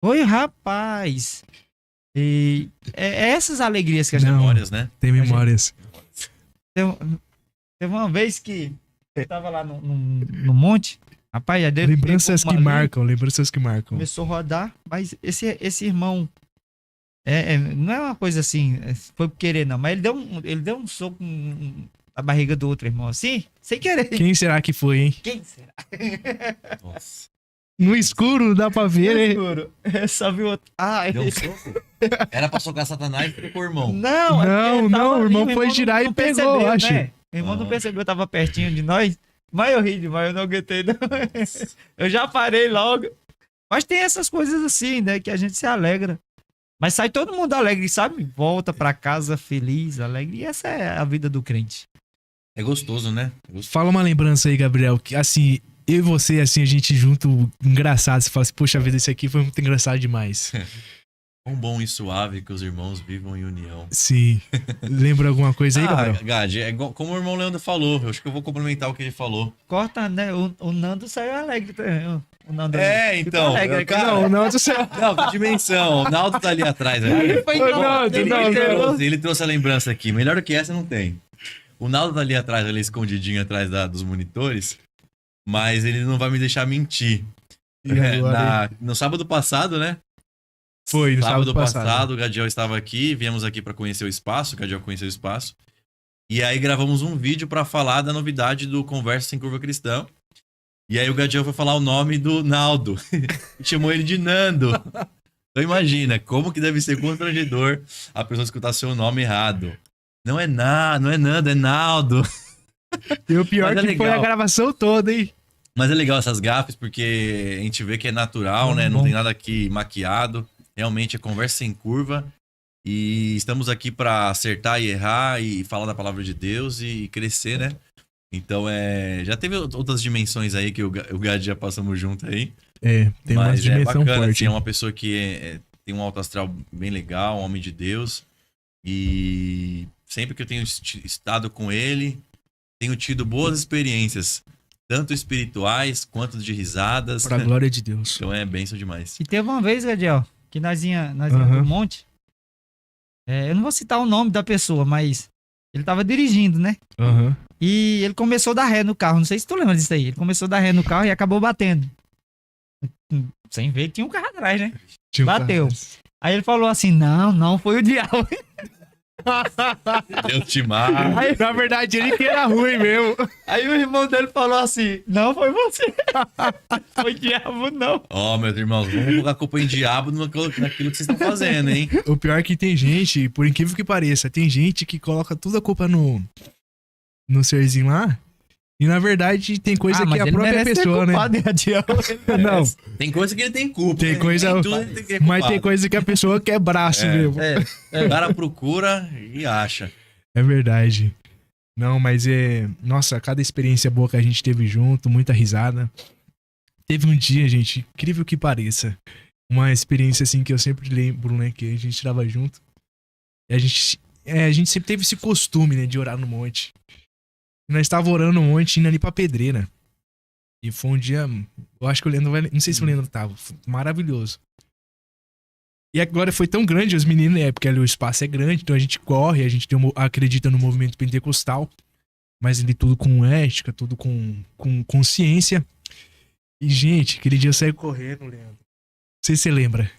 Foi, rapaz. E essas alegrias que a gente... Não. Memórias, né? Tem memórias. Teve uma vez que eu tava lá no monte, rapaz, a Deus Lembranças pegou que uma ali, marcam. começou a rodar, mas esse irmão não é uma coisa assim, foi por querer não, mas ele deu um soco na barriga do outro irmão, assim, sem querer. Quem será que foi, hein? Quem será? Nossa. No escuro, dá pra ver, hein? Escuro. Só viu outro. Deu um soco? Era pra socar Satanás e ficou o irmão. Não, Não, o irmão foi girar e pegou, percebeu, acho. né? O irmão não percebeu, tava pertinho de nós. Mas eu ri demais, eu não aguentei, não. Eu já parei logo. Mas tem essas coisas assim, né? Que a gente se alegra. Mas sai todo mundo alegre, sabe? Volta pra casa feliz, alegre. E essa é a vida do crente. É gostoso, né? Fala uma lembrança aí, Gabriel, que assim, eu e você, assim, a gente junto, engraçado, você fala assim, poxa vida, esse aqui foi muito engraçado demais. Quão bom e suave que os irmãos vivam em união. Sim. Lembra alguma coisa aí, Gabriel? Gad, é igual, como o irmão Leandro falou, eu acho que eu vou complementar o que ele falou. Corta, né? O Nando saiu alegre. O Nando Então, alegre, cara, Não do céu. não, que dimensão. O Naldo tá ali atrás. Ali. Ele trouxe a lembrança aqui. Melhor do que essa não tem. O Naldo tá ali atrás, ali escondidinho atrás dos monitores, mas ele não vai me deixar mentir. No sábado passado, né? Foi, no sábado passado, o Gadiel estava aqui, viemos aqui para conhecer o espaço, o Gadiel conheceu o espaço. E aí gravamos um vídeo para falar da novidade do Conversa Sem Curva Cristã. E aí o Gadiel foi falar o nome do Naldo. E chamou ele de Nando. Então imagina, como que deve ser constrangedor a pessoa escutar seu nome errado. Não é Nando, é Naldo. E o pior que foi a gravação toda, hein? Mas é legal essas gafes, porque a gente vê que é natural, né? Não tem nada aqui maquiado. Realmente é conversa sem curva. E estamos aqui para acertar e errar e falar da palavra de Deus e crescer, né? Então, já teve outras dimensões aí que o Gad já passamos junto aí. Tem uma dimensão bacana, forte. Assim, é uma pessoa que tem um alto astral bem legal, um homem de Deus. E sempre que eu tenho estado com ele, tenho tido boas experiências, tanto espirituais quanto de risadas. Pra glória de Deus. Então é bênção demais. E teve uma vez, Gadiel, que nós ia pro monte. Eu não vou citar o nome da pessoa, mas ele tava dirigindo, né? E ele começou a dar ré no carro. Não sei se tu lembra disso aí. Ele começou a dar ré no carro e acabou batendo. Sem ver que tinha um carro atrás, né? Bateu. Aí ele falou assim, não foi o diabo. Deus te mata. Aí, na verdade, ele que era ruim mesmo. Aí o irmão dele falou assim, não foi você. Foi diabo, não. Meus irmãos, vamos colocar a culpa em diabo naquilo que vocês estão fazendo, hein? O pior é que tem gente, por incrível que pareça, tem gente que coloca toda a culpa no serzinho lá. E na verdade tem coisa que é a própria pessoa, né? Não. Tem coisa que ele tem culpa. Tem coisa, mas tem coisa que a pessoa quer braço mesmo. O cara procura e acha. É verdade. Não, mas nossa, cada experiência boa que a gente teve junto, muita risada. Teve um dia, gente, incrível que pareça, uma experiência assim que eu sempre lembro, né? Que a gente tava junto. E a gente sempre teve esse costume, né? De orar no monte. E nós estávamos orando no monte, indo ali pra Pedreira. E foi um dia, eu acho que o Leandro vai, não sei se o Leandro tava, maravilhoso. E agora foi tão grande os meninos, porque ali o espaço é grande, então a gente corre, a gente acredita no movimento pentecostal, mas ele tudo com ética, tudo com consciência. E, gente, aquele dia eu saí correndo, Leandro. Não sei se você lembra.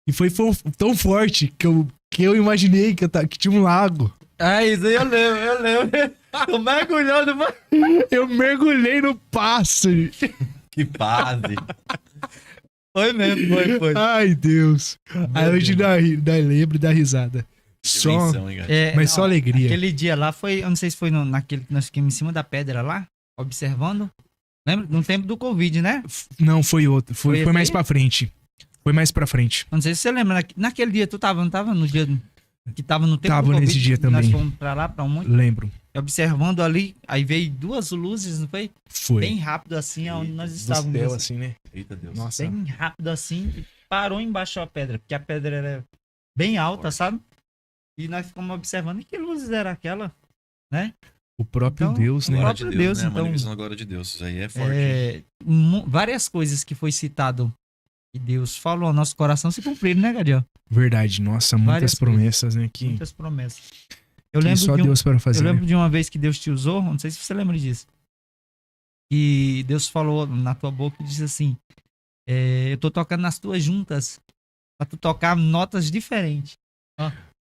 E foi tão forte que eu imaginei que tinha um lago. Isso aí eu lembro. Tô mergulhando. Eu mergulhei no passo. Que base. Foi mesmo, foi. Ai, Deus. Aí hoje dá lembro e dá risada. Só alegria. Aquele dia lá foi, eu não sei se foi naquele que nós ficamos em cima da pedra lá, observando. Lembra? No tempo do Covid, né? Não, foi outro. Foi mais pra frente. Foi mais pra frente. Não sei se você lembra. Naquele dia tu não tava no dia que tava no tempo do Covid? Tava nesse dia também. Nós fomos pra lá, pra um monte. Lembro. Observando ali, aí veio duas luzes, não foi? Foi. Bem rápido assim, onde nós estávamos. Do céu, assim, né? Eita Deus. Nossa. Bem rápido assim, e parou embaixo da pedra, porque a pedra era bem alta, sabe? E nós ficamos observando, e que luzes era aquela, né? O próprio Deus, né? O próprio Deus, né? então. A manifestação da glória de Deus, isso aí é forte. Várias coisas que foi citado e Deus falou ao nosso coração se cumpriram, né, Gadiel? Verdade, nossa, muitas promessas, né? Muitas promessas. Eu lembro só Deus para fazer. Eu lembro de uma vez que Deus te usou, não sei se você lembra disso. E Deus falou na tua boca e disse assim: eu tô tocando nas tuas juntas pra tu tocar notas diferentes.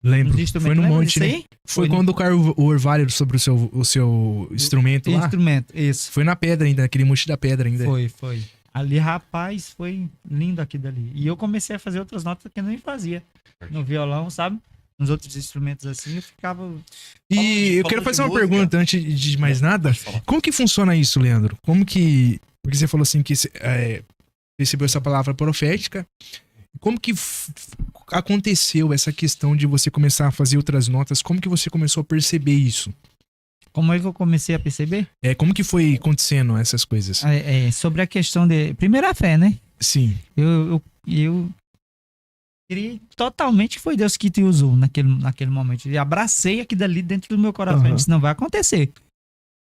Lembro, foi no monte, né? Foi quando caiu o orvalho sobre o seu instrumento lá? Instrumento, isso. Foi na pedra ainda, naquele monte da pedra ainda. Foi. Ali, rapaz, foi lindo aquilo dali. E eu comecei a fazer outras notas que eu nem fazia. No violão, sabe? Nos outros instrumentos assim, eu ficava... E eu quero fazer uma pergunta antes de mais nada. Como que funciona isso, Leandro? Como que... Porque você falou assim que recebeu essa palavra profética. Como que aconteceu essa questão de você começar a fazer outras notas? Como que você começou a perceber isso? Como é que eu comecei a perceber? Como que foi acontecendo essas coisas? Sobre a questão de... Primeiro a fé, né? Sim. Eu criei totalmente que foi Deus que te usou naquele momento. E abracei aquilo ali dentro do meu coração. Aham. Disse, não vai acontecer.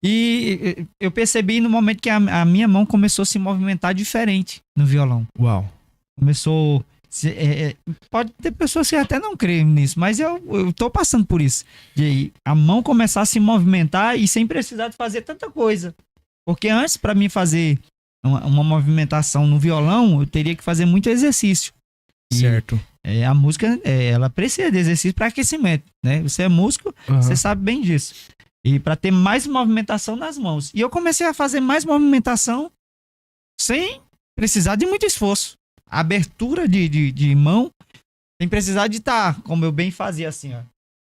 E eu percebi no momento que a minha mão começou a se movimentar diferente no violão. Uau. Começou... pode ter pessoas que até não creem nisso, mas eu tô passando por isso. De a mão começar a se movimentar e sem precisar de fazer tanta coisa. Porque antes, para mim fazer uma movimentação no violão, eu teria que fazer muito exercício. E, Certo. a música, ela precisa de exercício para aquecimento, né? Você é músico, Aham. você sabe bem disso. E para ter mais movimentação nas mãos. E eu comecei a fazer mais movimentação sem precisar de muito esforço. A abertura de mão, sem precisar de estar, como eu bem fazia assim, ó.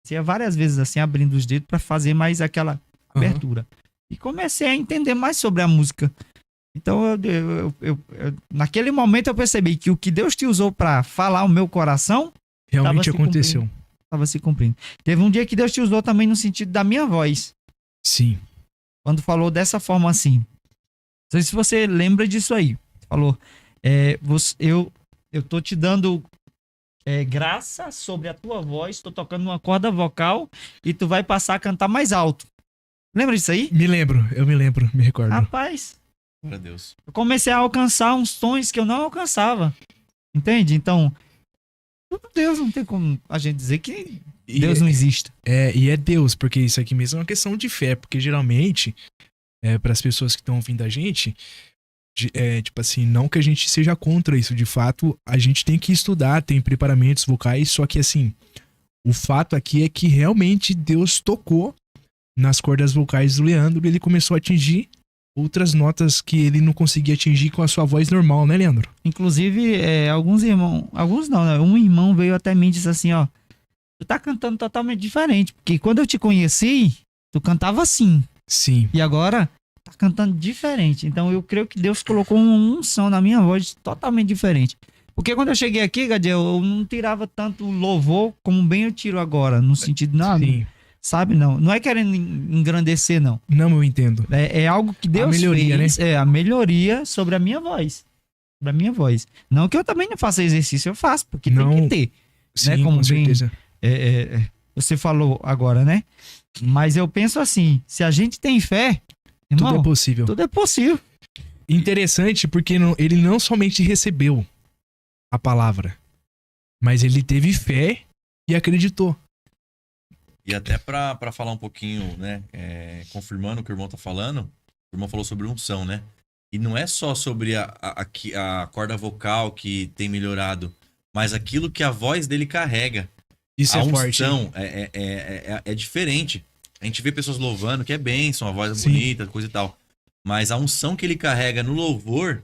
Fazia várias vezes assim, abrindo os dedos para fazer mais aquela abertura. E comecei a entender mais sobre a música. Então, naquele momento eu percebi que o que Deus te usou para falar o meu coração Realmente Tava se aconteceu. estava se cumprindo. Teve um dia que Deus te usou também no sentido da minha voz. Sim. Quando falou dessa forma assim. Não sei se você lembra disso aí. Falou, eu tô te dando graça sobre a tua voz, tô tocando uma corda vocal e tu vai passar a cantar mais alto. Lembra disso aí? Eu me lembro, me recordo. Rapaz, Pra Deus. eu comecei a alcançar uns tons que eu não alcançava. Entende? Então, Deus, não tem como a gente dizer que E Deus não existe. e é Deus, porque isso aqui mesmo é uma questão de fé, porque geralmente, para as pessoas que estão ouvindo a gente, tipo assim, não que a gente seja contra isso, de fato, a gente tem que estudar, tem preparamentos vocais, só que assim, o fato aqui é que realmente Deus tocou nas cordas vocais do Leandro e ele começou a atingir outras notas que ele não conseguia atingir com a sua voz normal, né, Leandro? Inclusive, alguns não, né? Um irmão veio até mim e disse assim, ó, tu tá cantando totalmente diferente, porque quando eu te conheci, tu cantava assim, Sim. e agora tá cantando diferente. Então eu creio que Deus colocou uma unção na minha voz totalmente diferente. Porque quando eu cheguei aqui, Gadiel, eu não tirava tanto louvor como bem eu tiro agora, no sentido, não, Sim. sabe, não é querendo engrandecer, não. Não, eu entendo. É algo que Deus melhoria, fez, a melhoria sobre a minha voz. Sobre a minha voz. Não que eu também não faça exercício, eu faço, porque Não. tem que ter. Sim, Como com bem- certeza. Você falou agora, né? Mas eu penso assim, se a gente tem fé, Tudo irmão, é possível. tudo é possível. Interessante porque ele não somente recebeu a palavra, mas ele teve fé e acreditou. E até pra falar um pouquinho, né? Confirmando o que o irmão tá falando, o irmão falou sobre unção, né? E não é só sobre a corda vocal que tem melhorado, mas aquilo que a voz dele carrega. Isso A é forte. unção é diferente. A gente vê pessoas louvando, que é bênção, a voz é Sim. bonita, coisa e tal. Mas a unção que ele carrega no louvor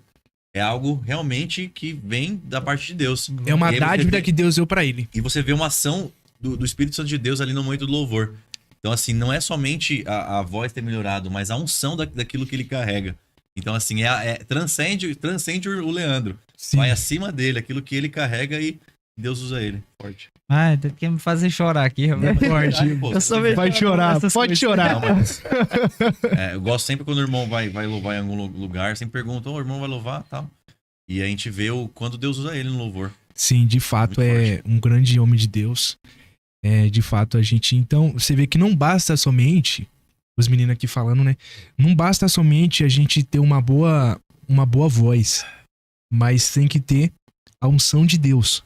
é algo realmente que vem da parte de Deus. É uma E aí você dádiva vê- que Deus deu pra ele. E você vê uma ação do Espírito Santo de Deus ali no momento do louvor. Então, assim, não é somente a voz ter melhorado, mas a unção daquilo que ele carrega. Então, assim, transcende o Leandro. Sim. Vai acima dele, aquilo que ele carrega e Deus usa ele. Forte. Ah, quer me fazer chorar aqui, rapaz. Forte. Pô, Eu sou você- Pode chorar, essas pode coisas. chorar. Não, mas, eu gosto sempre quando o irmão vai louvar em algum lugar, sempre perguntam, o irmão vai louvar tal. E a gente vê quando Deus usa ele no louvor. Sim, de fato Muito é um grande homem de Deus. De fato a gente... Então, você vê que não basta somente... Os meninos aqui falando, né? Não basta somente a gente ter uma boa voz. Mas tem que ter a unção de Deus.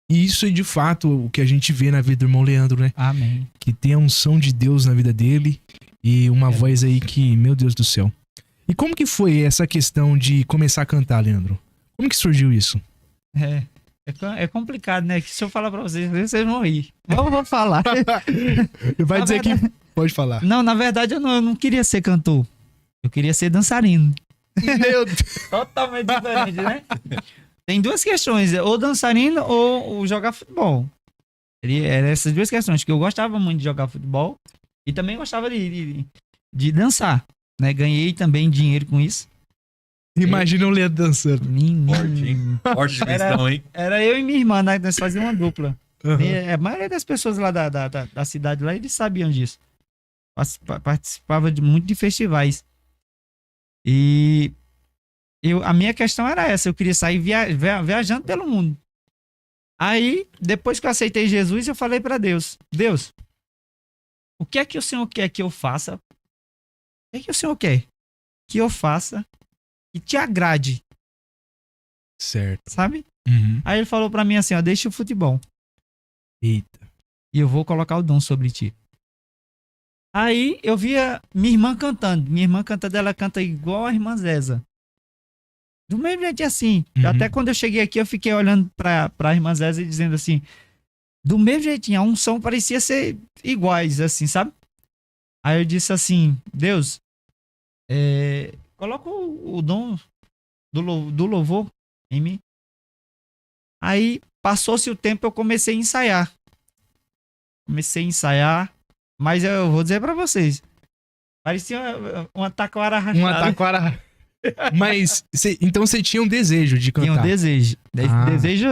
E isso é de fato o que a gente vê na vida do irmão Leandro, né? Amém. Que tem a unção de Deus na vida dele. E uma voz aí que... Meu Deus do céu. E como que foi essa questão de começar a cantar, Leandro? Como que surgiu isso? É complicado, né? Que se eu falar pra vocês vão rir. Mas eu vou falar. Vai Na dizer verdade- que... Pode falar. Não, na verdade eu não queria ser cantor. Eu queria ser dançarino. Meu Deus. Totalmente diferente, né? Tem duas questões, ou dançarino ou jogar futebol. Eram essas duas questões, que eu gostava muito de jogar futebol e também gostava de dançar, né? Ganhei também dinheiro com isso. Imagina o Leandro dançando. Forte, hein? Forte de questão, hein? Era eu e minha irmã, né? Nós fazíamos uma dupla. Uhum. E a maioria das pessoas lá da cidade lá, eles sabiam disso. Participava muito de festivais. E a minha questão era essa, eu queria sair viajando pelo mundo. Aí, depois que eu aceitei Jesus, eu falei pra Deus: Deus, o que é que o Senhor quer que eu faça? O que é que o Senhor quer que eu faça que te agrade, Certo. sabe? Uhum. Aí ele falou pra mim assim, ó, deixa o futebol Eita. e eu vou colocar o dom sobre ti. Aí eu via minha irmã cantando. Minha irmã cantando, ela canta igual a irmã Zeza. Do mesmo jeito assim. Uhum. Até quando eu cheguei aqui, eu fiquei olhando pra irmã Zeza e dizendo assim, do mesmo jeitinho, a unção parecia ser iguais, assim, sabe? Aí eu disse assim, Deus, coloca o dom do louvor em mim. Aí passou-se o tempo, eu comecei a ensaiar. Mas eu vou dizer pra vocês, parecia uma taquara rachada. Uma taquara. Mas, então você tinha um desejo de cantar. Tinha um desejo. Ah. Desejo,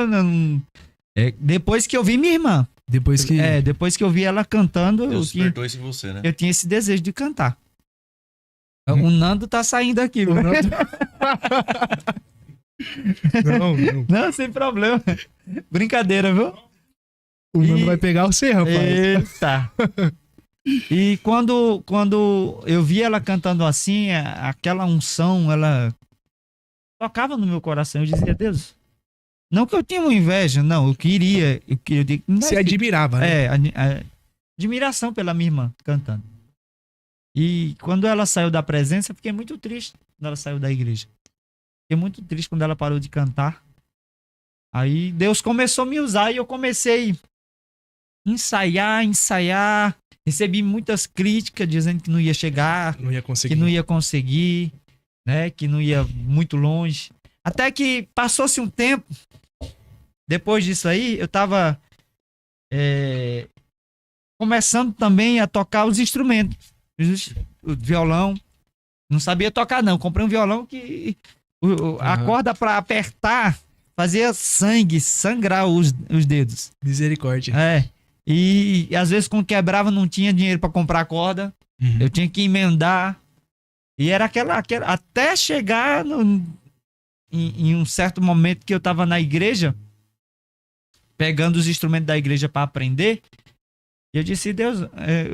depois que eu vi minha irmã. Depois que... Depois que eu vi ela cantando, Deus despertou isso em você, né? eu tinha esse desejo de cantar. O Nando tá saindo aqui. O Nando- Não. Não, sem problema. Brincadeira, viu? O Nando vai pegar você, rapaz. Eita. E quando eu vi ela cantando assim, aquela unção, ela tocava no meu coração. Eu dizia, Deus, não que eu tinha uma inveja, não, eu queria. Você admirava, né? Admiração pela minha irmã cantando. E quando ela saiu da presença, eu fiquei muito triste quando ela saiu da igreja. Fiquei muito triste quando ela parou de cantar. Aí Deus começou a me usar e eu comecei a ensaiar. Recebi muitas críticas dizendo que não ia chegar, Não ia conseguir. que não ia conseguir, né? Que não ia muito longe. Até que passou-se um tempo. Depois disso aí, eu tava começando também a tocar os instrumentos. O violão. Não sabia tocar, não. Comprei um violão que a corda para apertar fazia sangrar os dedos. Misericórdia. E às vezes quando quebrava não tinha dinheiro para comprar a corda. Uhum. Eu tinha que emendar. E era aquela até chegar em um certo momento que eu tava na igreja, pegando os instrumentos da igreja para aprender. E eu disse, Deus,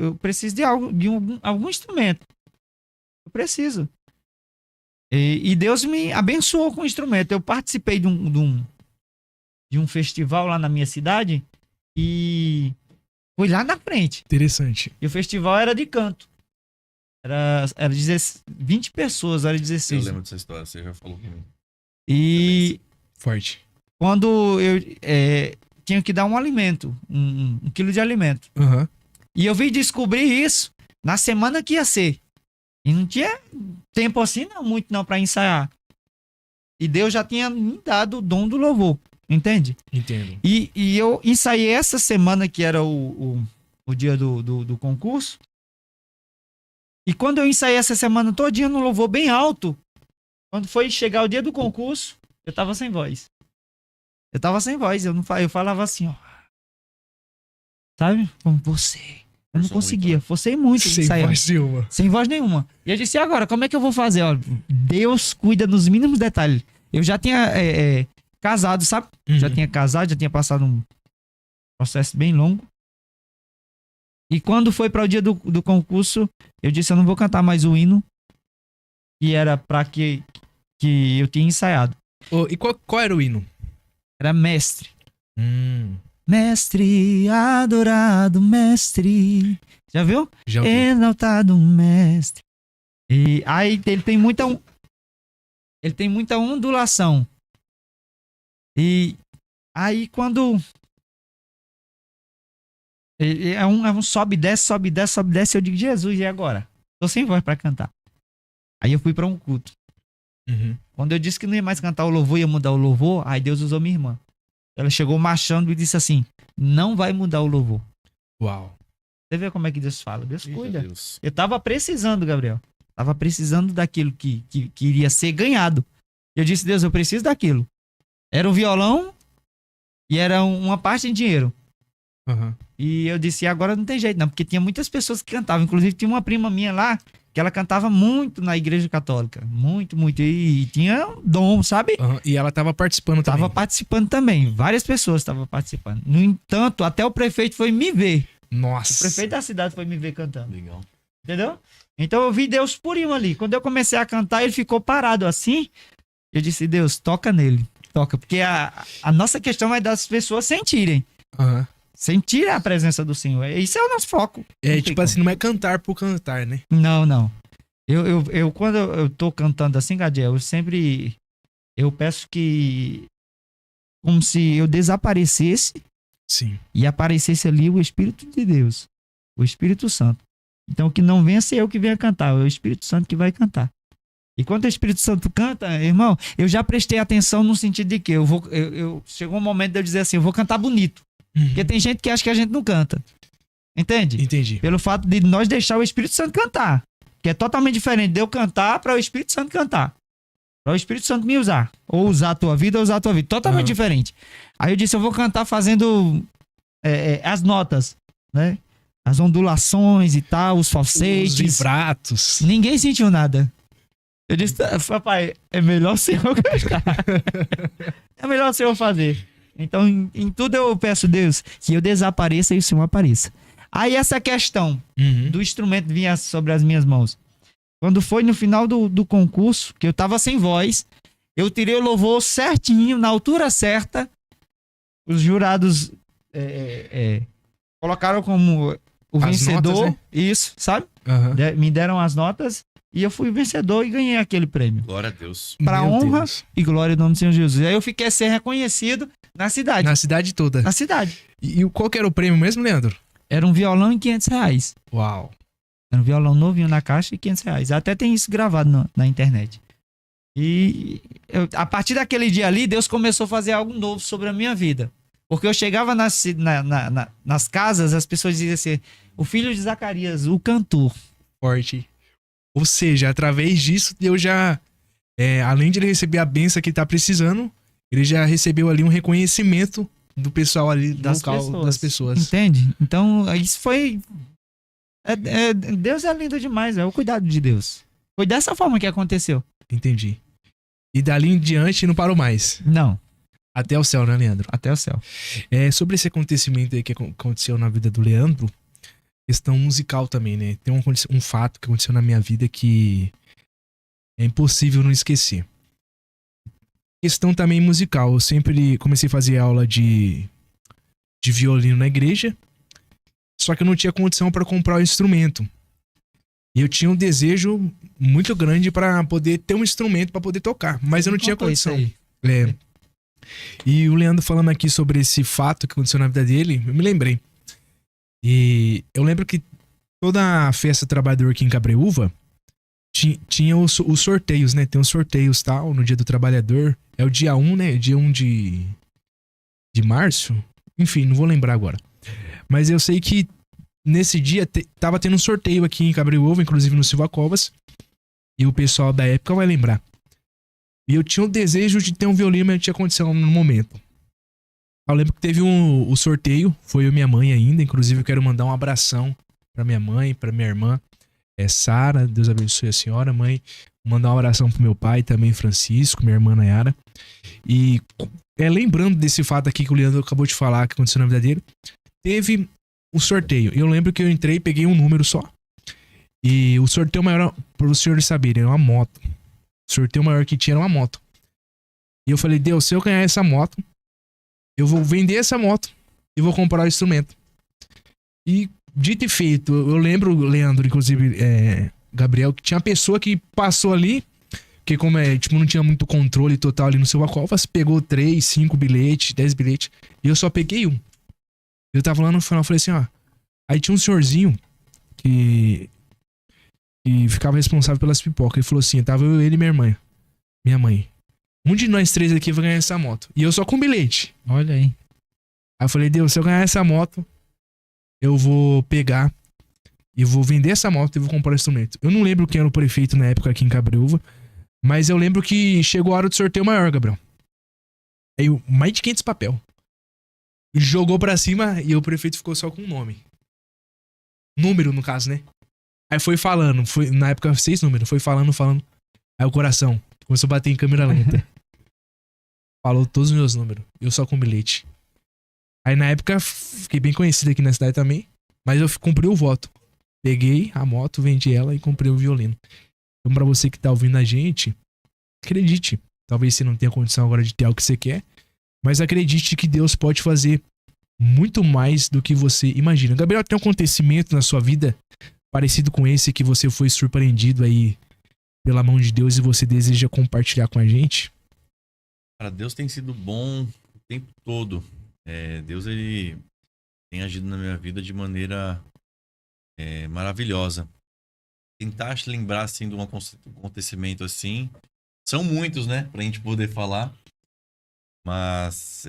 eu preciso de algum instrumento. Eu preciso. E Deus me abençoou com o instrumento. Eu participei de um festival lá na minha cidade e fui lá na frente. Interessante. E o festival era de canto. Era 20 pessoas, era 16. Eu lembro dessa história, você já falou comigo. E Forte. quando eu tinha que dar um alimento, um quilo de alimento. Uhum. E eu vim descobrir isso na semana que ia ser. E não tinha tempo assim, não, muito não, pra ensaiar. E Deus já tinha me dado o dom do louvor, entende? Entendo. E eu ensaiei essa semana, que era o dia do concurso. E quando eu ensaiei essa semana todinha no louvor bem alto, quando foi chegar o dia do concurso, eu tava sem voz. Eu falava assim, ó. Sabe? Como você. Eu não Forçou conseguia. muito, né? Forcei muito Sem ensaiar. voz nenhuma. Sem voz nenhuma. E eu disse, e agora, como é que eu vou fazer? Ó, Deus cuida nos mínimos detalhes. Eu já tinha casado, sabe? Uhum. Já tinha casado, já tinha passado um processo bem longo. E quando foi para o dia do concurso, eu disse, eu não vou cantar mais o hino. E era para que eu tinha ensaiado. E qual era o hino? Era Mestre. Mestre, adorado mestre. Já viu? Já ouvi. Exaltado mestre. E aí ele tem muita ondulação. E aí quando é um sobe, desce, sobe, desce, sobe, desce, eu digo, Jesus, e agora? Tô sem voz pra cantar. Aí eu fui pra um culto. Uhum. Quando eu disse que não ia mais cantar o louvor, ia mudar o louvor, aí Deus usou minha irmã. Ela chegou marchando e disse assim, não vai mudar o louvor. Uau. Você vê como é que Deus fala? Deus Eita, cuida. Deus. Eu tava precisando, Gabriel. Tava precisando daquilo que iria ser ganhado. Eu disse, Deus, eu preciso daquilo. Era um violão e era uma parte em dinheiro. Aham. E eu disse, agora não tem jeito não, porque tinha muitas pessoas que cantavam. Inclusive tinha uma prima minha lá, que ela cantava muito na igreja católica. Muito, muito. E tinha um dom, sabe? Aham. E ela tava participando também. Tava participando também. Várias pessoas estavam participando. No entanto, até o prefeito foi me ver. Nossa. O prefeito da cidade foi me ver cantando. Legal. Entendeu? Então eu vi Deus purinho ali. Quando eu comecei a cantar, ele ficou parado assim. Eu disse, Deus, toca nele. Toca. Porque a nossa questão é das pessoas sentirem. Aham. Sentir a presença do Senhor. Isso é o nosso foco. É, Não tipo tem assim, não é cantar por cantar, né? Não, não. Eu quando eu tô cantando assim, Gadiel, eu peço que como se eu desaparecesse Sim. e aparecesse ali o Espírito de Deus, o Espírito Santo. Então que não venha ser eu que venha cantar, é o Espírito Santo que vai cantar. E quando o Espírito Santo canta, irmão, eu já prestei atenção no sentido de que chegou um momento de eu dizer assim, eu vou cantar bonito. Uhum. Porque tem gente que acha que a gente não canta. Entende? Entendi. Pelo fato de nós deixar o Espírito Santo cantar. Que é totalmente diferente de eu cantar para o Espírito Santo cantar. Para o Espírito Santo me usar. Ou usar a tua vida ou usar a tua vida. Totalmente diferente. Aí eu disse, eu vou cantar fazendo as notas, né? As ondulações e tal, os falsetes. Os vibratos. Ninguém sentiu nada. Eu disse, papai, é melhor o senhor cantar. É melhor o senhor fazer. Então, em tudo eu peço, Deus, que eu desapareça e o Senhor apareça. Aí essa questão Uhum. do instrumento vinha sobre as minhas mãos. Quando foi no final do concurso, que eu tava sem voz, eu tirei o louvor certinho, na altura certa. Os jurados colocaram como o As vencedor. notas, né? Isso, sabe? Aham. Me deram as notas e eu fui o vencedor e ganhei aquele prêmio. Glória a Deus. Pra Meu honra Deus. e glória do nome do Senhor Jesus. Aí eu fiquei a ser reconhecido na cidade. Na cidade toda. Na cidade. E qual que era o prêmio mesmo, Leandro? Era um violão e R$500. Uau. Era um violão novinho na caixa e R$500. Até tem isso gravado na internet. E a partir daquele dia ali, Deus começou a fazer algo novo sobre a minha vida. Porque eu chegava nas casas, as pessoas diziam assim, o filho de Zacarias, o cantor. Forte. Ou seja, através disso, Deus já... além de ele receber a benção que ele tá precisando, ele já recebeu ali um reconhecimento do pessoal ali, das pessoas. Entende? Então, isso foi... Deus é lindo demais, é o cuidado de Deus. Foi dessa forma que aconteceu. Entendi. E dali em diante não parou mais. Não, Até o céu, né, Leandro? até o céu. Sobre esse acontecimento aí que aconteceu na vida do Leandro, questão musical também, né? Tem um fato que aconteceu na minha vida que é impossível não esquecer. Questão também musical. Eu sempre comecei a fazer aula de violino na igreja, só que eu não tinha condição para comprar o instrumento. E eu tinha um desejo muito grande para poder ter um instrumento para poder tocar, mas eu não tinha Contou isso condição. aí. É. E o Leandro falando aqui sobre esse fato que aconteceu na vida dele, eu me lembrei. E eu lembro que toda a festa do trabalhador aqui em Cabreúva tinha os sorteios, né? Tem os sorteios tal, no dia do trabalhador. É o dia 1, né? Dia 1 de março. Enfim, não vou lembrar agora. Mas eu sei que nesse dia tava tendo um sorteio aqui em Cabreúva, inclusive no Silva Covas. E o pessoal da época vai lembrar. E eu tinha o desejo de ter um violino, mas não tinha condição no momento. Eu lembro que teve o sorteio, foi eu e minha mãe ainda. Inclusive eu quero mandar um abração pra minha mãe, pra minha irmã. Sara, Deus abençoe a senhora, mãe. Mandar um abração pro meu pai também, Francisco, minha irmã Nayara. E lembrando desse fato aqui que o Leandro acabou de falar, que aconteceu na vida dele, teve um sorteio. Eu lembro que eu entrei e peguei um número só. E o sorteio maior, para os senhores saberem, era uma moto. O sorteio maior que tinha era uma moto. E eu falei, Deus, se eu ganhar essa moto, eu vou vender essa moto e vou comprar o instrumento. E dito e feito, eu lembro, Leandro, inclusive, Gabriel, que tinha uma pessoa que passou ali, que como não tinha muito controle total ali no seu Covas, pegou 3, 5 bilhetes, 10 bilhetes, e eu só peguei um. Eu tava lá no final, falei assim, ó. Aí tinha um senhorzinho que ficava responsável pelas pipocas. Ele falou assim, tava eu, ele e minha mãe. Um de nós três aqui vai ganhar essa moto. E eu só com bilhete. Olha aí. Aí eu falei, Deus, se eu ganhar essa moto, eu vou pegar e vou vender essa moto e vou comprar o instrumento. Eu não lembro quem era o prefeito na época aqui em Cabreúva, mas eu lembro que chegou a hora do sorteio maior, Gabriel. Aí mais de 500 papel. jogou pra cima e o prefeito ficou só com o nome. Número, no caso, né? Aí foi falando, na época 6 números, foi falando. Aí o coração começou a bater em câmera lenta. Falou todos os meus números, eu só com bilhete. Aí na época fiquei bem conhecido aqui na cidade também, mas eu cumpri o voto. Peguei a moto, vendi ela e comprei o violino. Então pra você que tá ouvindo a gente, acredite. Talvez você não tenha condição agora de ter algo que você quer, mas acredite que Deus pode fazer muito mais do que você imagina. Gabriel, tem um acontecimento na sua vida parecido com esse que você foi surpreendido aí pela mão de Deus e você deseja compartilhar com a gente? Cara, Deus tem sido bom o tempo todo. Deus, ele tem agido na minha vida de maneira maravilhosa. Tentar te lembrar, assim, de um acontecimento assim. São muitos, né? Pra gente poder falar. Mas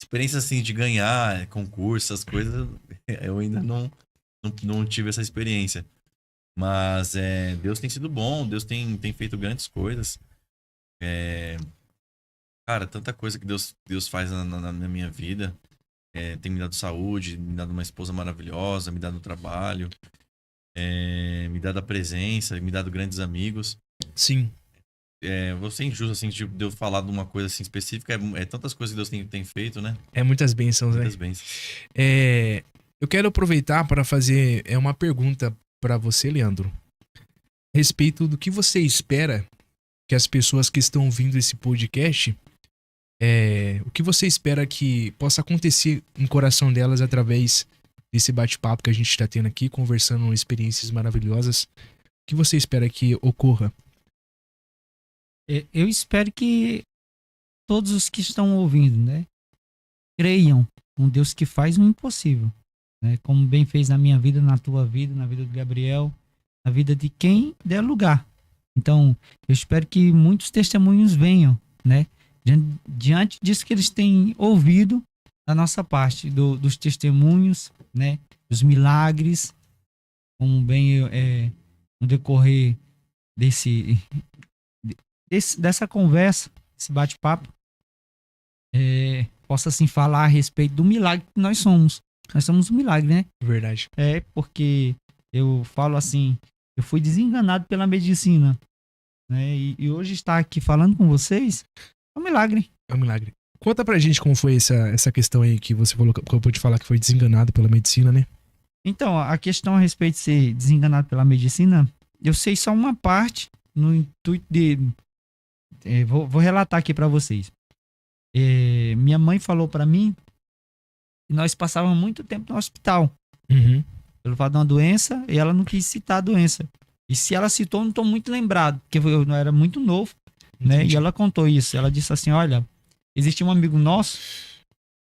experiência, assim, de ganhar concurso, essas coisas, eu ainda não tive essa experiência. Mas Deus tem sido bom, Deus tem feito grandes coisas. Cara, tanta coisa que Deus faz na minha vida. Tem me dado saúde, me dado uma esposa maravilhosa, me dado trabalho, me dado a presença, me dado grandes amigos. Sim. Vou ser injusto, assim, de eu falar de uma coisa assim específica. Tantas coisas que Deus tem feito, né? Muitas bênçãos, Muitas né? bênçãos. Eu quero aproveitar para fazer uma pergunta para você, Leandro. A respeito do que você espera que as pessoas que estão ouvindo esse podcast, o que você espera que possa acontecer no coração delas através desse bate-papo que a gente está tendo aqui, conversando experiências maravilhosas. O que você espera que ocorra? Eu espero que todos os que estão ouvindo, né, creiam um Deus que faz o impossível, né, como bem fez na minha vida, na tua vida, na vida do Gabriel, na vida de quem der lugar. Então, eu espero que muitos testemunhos venham, né, diante disso que eles têm ouvido da nossa parte, dos testemunhos, né, dos milagres, como bem no decorrer dessa conversa, desse bate-papo, possa assim falar a respeito do milagre que nós somos. Nós somos um milagre, né? Verdade. Porque eu falo assim, eu fui desenganado pela medicina, né? E hoje estar aqui falando com vocês é um milagre. É um milagre. Conta pra gente como foi essa questão aí que você falou, que eu pude falar que foi desenganado pela medicina, né? Então, a questão a respeito de ser desenganado pela medicina, eu sei só uma parte no intuito de... Vou relatar aqui pra vocês. Minha mãe falou pra mim que nós passávamos muito tempo no hospital. Uhum. Pelo fato de uma doença, e ela não quis citar a doença. E se ela citou, eu não estou muito lembrado, porque eu não era muito novo, né? Entendi. E ela contou isso. Ela disse assim, olha, existia um amigo nosso,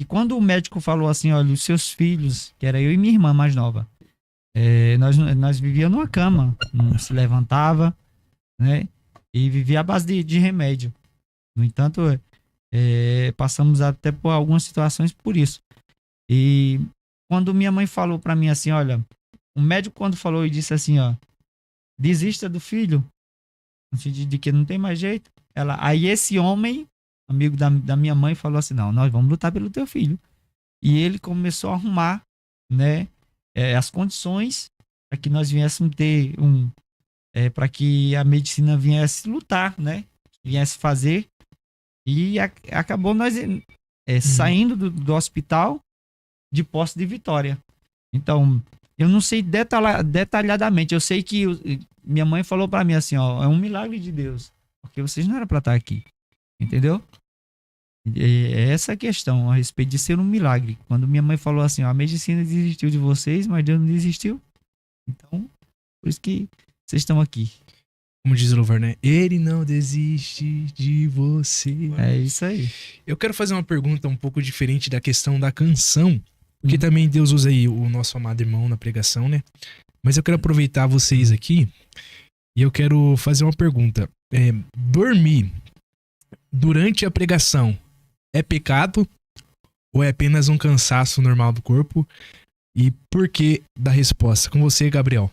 e quando o médico falou assim, olha, os seus filhos, que era eu e minha irmã mais nova, nós vivíamos numa cama, não se levantava, né? E vivia à base de remédio. No entanto, passamos até por algumas situações por isso. E quando minha mãe falou pra mim assim, olha, o médico quando falou e disse assim, ó, desista do filho, no sentido de que não tem mais jeito. Aí esse homem, amigo da minha mãe, falou assim, não, nós vamos lutar pelo teu filho. E ele começou a arrumar, né, as condições para que nós viéssemos ter para que a medicina viesse lutar, né, viesse fazer. E acabou nós saindo do hospital de posse de vitória. Então, eu não sei detalhadamente. Eu sei que minha mãe falou pra mim assim, ó, é um milagre de Deus, porque vocês não eram pra estar aqui, entendeu? É essa a questão a respeito de ser um milagre. Quando minha mãe falou assim, ó, a medicina desistiu de vocês, mas Deus não desistiu. Então, por isso que vocês estão aqui. Como diz o louvor, né? Ele não desiste de você. É isso aí. Eu quero fazer uma pergunta um pouco diferente da questão da canção, porque também Deus usa aí o nosso amado irmão na pregação, né? Mas eu quero aproveitar vocês aqui e eu quero fazer uma pergunta. Dormir durante a pregação é pecado ou é apenas um cansaço normal do corpo? E por que da resposta? Com você, Gabriel.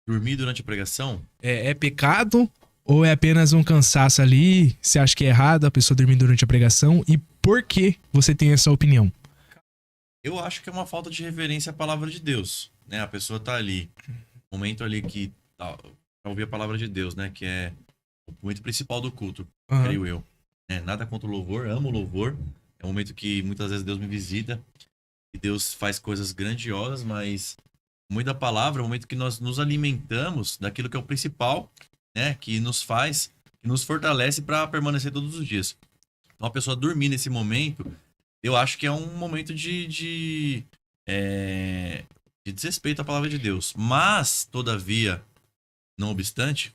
Dormir durante a pregação? É pecado ou é apenas um cansaço ali? Você acha que é errado a pessoa dormir durante a pregação? E por que você tem essa opinião? Eu acho que é uma falta de reverência à palavra de Deus, né? A pessoa tá ali, momento ali que tá, pra ouvir a palavra de Deus, né? Que é o momento principal do culto, Aham. creio eu. Nada contra o louvor, amo o louvor. É um momento que muitas vezes Deus me visita e Deus faz coisas grandiosas, mas o momento da palavra é o momento que nós nos alimentamos daquilo que é o principal, né? Que nos faz, que nos fortalece para permanecer todos os dias. Então a pessoa dormir nesse momento, eu acho que é um momento de desrespeito à palavra de Deus. Mas, todavia, não obstante,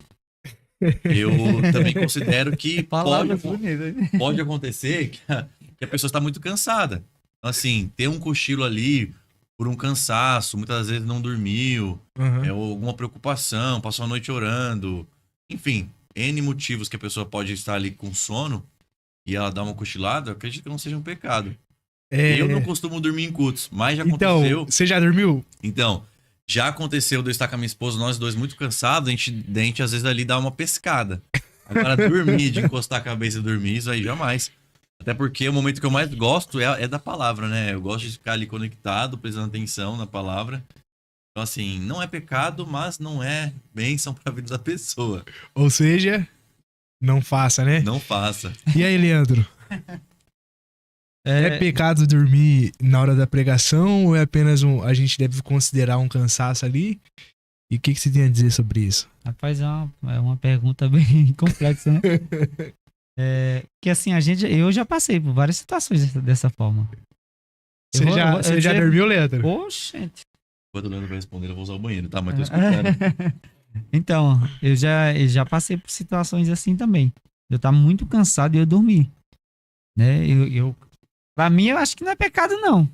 eu também considero que Palavras bonitas. pode acontecer que a pessoa está muito cansada. Então, assim, ter um cochilo ali por um cansaço, muitas vezes não dormiu, Aham. ou alguma preocupação, passou a noite orando, enfim, N motivos que a pessoa pode estar ali com sono e ela dá uma cochilada, eu acredito que não seja um pecado. É, Eu não costumo dormir em cultos, mas já então, aconteceu. você já dormiu? Então, já aconteceu de eu estar com a minha esposa, nós dois muito cansados, a gente às vezes ali dá uma pescada. Agora, dormir, de encostar a cabeça e dormir, isso aí jamais. Até porque o momento que eu mais gosto é da palavra, né? Eu gosto de ficar ali conectado, prestando atenção na palavra. Então, assim, não é pecado, mas não é bênção para a vida da pessoa. Ou seja, não faça, né? Não faça. E aí, Leandro? É pecado dormir na hora da pregação ou é apenas a gente deve considerar um cansaço ali? E o que você tem a dizer sobre isso? Rapaz, é uma pergunta bem complexa, né? Que assim, eu já passei por várias situações dessa forma. Você já dormiu, Leandro? Oxente. Quando o Leandro vai responder, eu vou usar o banheiro, tá? Mas tô escutando. Então, eu já passei por situações assim também. Eu tava muito cansado e eu dormi. Né? Pra mim, eu acho que não é pecado, não.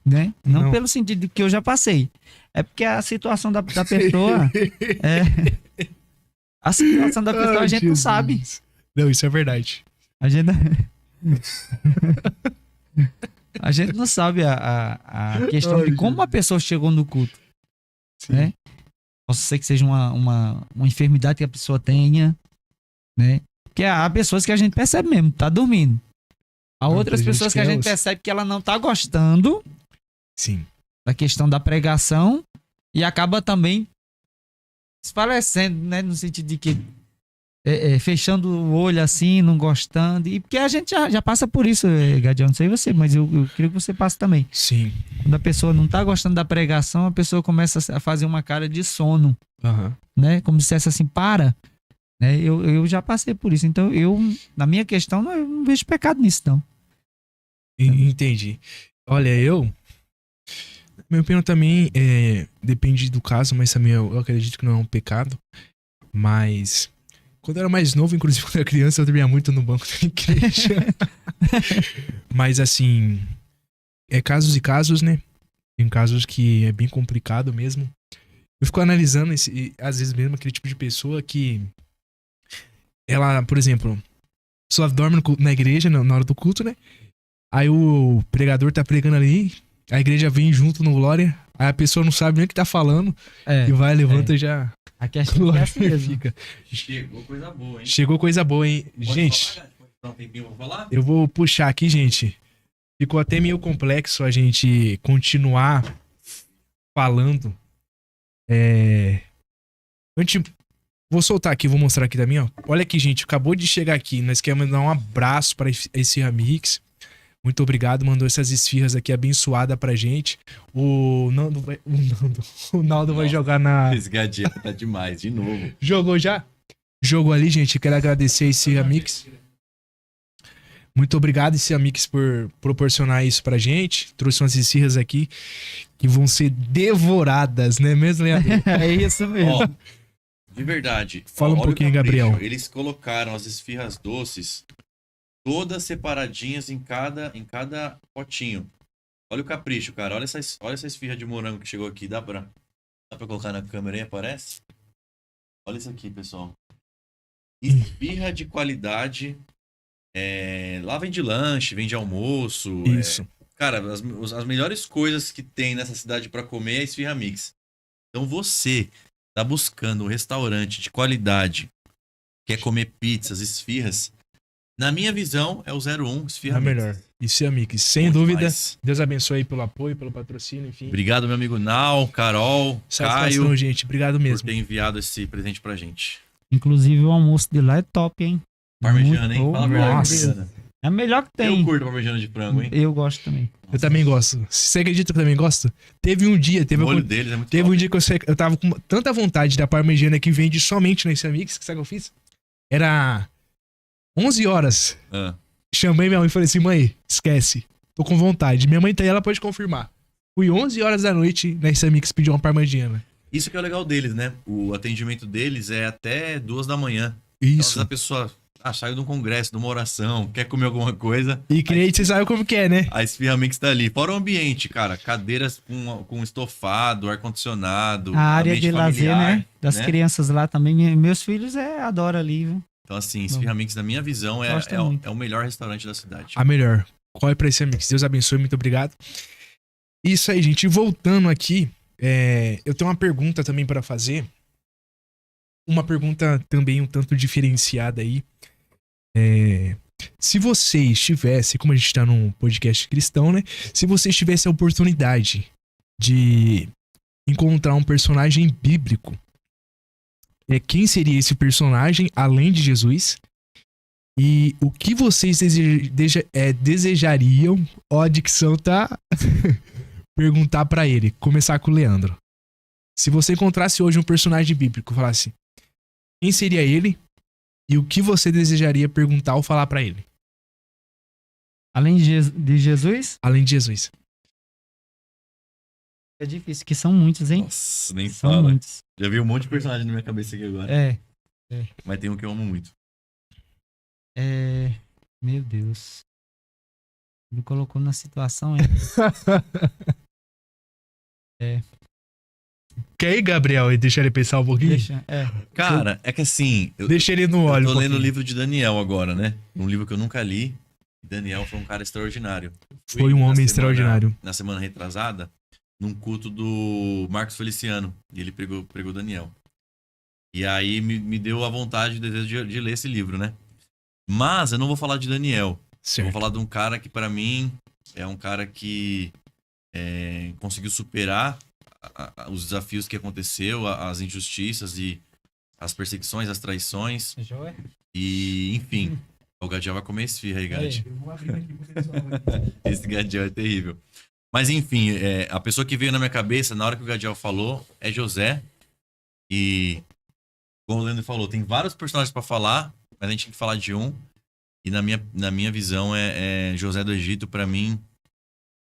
Né? Não pelo sentido que eu já passei. É porque a situação da pessoa. A situação da pessoa a gente não sabe. Não, isso é verdade. A gente não sabe a questão de como a pessoa chegou no culto. Sim. Né? Posso ser que seja uma enfermidade que a pessoa tenha. Né? Porque há pessoas que a gente percebe mesmo, tá dormindo. Há outras pessoas que a gente percebe que ela não tá gostando. Sim. Da questão da pregação e acaba também esparecendo, né? No sentido de que fechando o olho assim, não gostando. E porque a gente já passa por isso, Gadiel, não sei você, mas eu queria que você passe também. Sim. Quando a pessoa não tá gostando da pregação, a pessoa começa a fazer uma cara de sono, né? Como se dissesse assim, para. Né? Eu já passei por isso. Então, na minha questão, eu não vejo pecado nisso, não. Entendi. Olha, minha opinião também depende do caso, mas também eu acredito que não é um pecado. Mas quando eu era mais novo, inclusive quando eu era criança, eu dormia muito no banco da igreja. Mas assim, casos e casos, né? Tem casos que é bem complicado mesmo. Eu fico analisando às vezes mesmo aquele tipo de pessoa que ela, por exemplo, só dorme na igreja na hora do culto, né? Aí o pregador tá pregando ali, a igreja vem junto no glória, aí a pessoa não sabe nem o que tá falando e vai, levanta e já... A questão é assim mesmo. Fica. Chegou coisa boa, hein? Chegou coisa boa, hein? Gente, eu vou puxar aqui, gente. Ficou até meio complexo a gente continuar falando. Vou soltar aqui, vou mostrar aqui também, ó. Olha aqui, gente, acabou de chegar aqui. Nós queremos dar um abraço para esse Ramix. Muito obrigado, mandou essas esfirras aqui abençoadas pra gente. O Naldo vai jogar na... Esse gadinho tá demais, de novo. Jogou já? Jogou ali, gente. Quero agradecer esse Amix. Muito obrigado, esse Amix, por proporcionar isso pra gente. Trouxe umas esfirras aqui que vão ser devoradas, né mesmo, Leandro? É isso mesmo. Ó, de verdade. Fala um pouquinho, Gabriel. Eles colocaram as esfirras doces todas separadinhas em cada potinho. Olha o capricho, cara. Olha essa esfirra de morango que chegou aqui. Dá pra colocar na câmera aí, aparece? Olha isso aqui, pessoal. Esfirra de qualidade. Lá vende lanche, vende almoço. Isso. Cara, as melhores coisas que tem nessa cidade pra comer é a esfirra mix. Então você tá buscando um restaurante de qualidade, quer comer pizzas, esfirras, Na minha visão, é o 01 É Esfirra melhor. Mix. Isso é Mix. Sem Bom dúvida. demais. Deus abençoe aí pelo apoio, pelo patrocínio, enfim. Obrigado, meu amigo Nau, Carol, Satisfação, Caio, gente. Obrigado por mesmo. ter enviado esse presente pra gente. Inclusive, o almoço de lá é top, hein? Parmegiana, hein? Muito- Fala a verdade, Nossa. parmegiana. É a melhor que tem. Eu curto parmegiana de frango, hein? Eu gosto também. Eu também gosto. Você acredita que eu também gosto? Teve um dia, O molho deles é muito teve top. um dia que eu tava com tanta vontade da parmegiana que vende somente nesse Mix, que sabe o que eu fiz? Era 11 horas. Ah, Chamei minha mãe e falei assim, mãe, esquece. Tô com vontade. Minha mãe tá aí, ela pode confirmar. Fui 11 horas da noite na Mix pedir uma parmegiana. isso que é o legal deles, né? O atendimento deles é até 2 da manhã. Então, às vezes Isso. a pessoa saiu de um congresso, de uma oração, quer comer alguma coisa. E que nem você sabe como que é, né? A Esfirra Mix tá ali. Fora o ambiente, cara. Cadeiras com estofado, ar-condicionado. A área de ambiente lazer, familiar, né? Das né? crianças lá também. Meus filhos adoram ali, viu? Então, assim, Esfirra Mix, na minha visão, Gosto muito. é o melhor restaurante da cidade. A melhor. Corre pra esse Mix. Deus abençoe, muito obrigado. Isso aí, gente. E voltando aqui, eu tenho uma pergunta também para fazer. Uma pergunta também um tanto diferenciada aí. Se você estivesse, como a gente tá num podcast cristão, né? Se você tivesse a oportunidade de encontrar um personagem bíblico, quem seria esse personagem além de Jesus? E o que vocês desejariam? Ó, a dicção tá. Perguntar pra ele. Começar com o Leandro. Se você encontrasse hoje um personagem bíblico, falasse quem seria ele e o que você desejaria perguntar ou falar pra ele? Além de Jesus, Além de Jesus. é difícil, que são muitos, hein? Nossa, nem São fala. muitos. Já vi um monte de personagem na minha cabeça aqui agora. É. Mas tem um que eu amo muito. Meu Deus. Me colocou na situação, hein? Quer ir, Gabriel, e deixar ele pensar um pouquinho? Deixa. Cara, é que assim... Eu Deixa ele no óleo. tô um lendo o pouquinho. livro de Daniel agora, né? Um livro que eu nunca li. Daniel foi um cara extraordinário. Foi um Na homem semana- extraordinário. Na semana retrasada, num culto do Marcos Feliciano. E ele pregou Daniel. E aí me deu a vontade e o desejo de ler esse livro, né? Mas eu não vou falar de Daniel. Eu vou Certo. falar de um cara que, pra mim, é um cara que conseguiu superar os desafios que aconteceu, as injustiças e as perseguições, as traições. Joia? E, enfim, o Gadiel vai comer esfirra aí, Gad. Esse Gadiel é terrível. Mas, enfim, a pessoa que veio na minha cabeça na hora que o Gadiel falou é José. E, como o Leandro falou, tem vários personagens pra falar, mas a gente tem que falar de um. E na minha visão José do Egito, pra mim,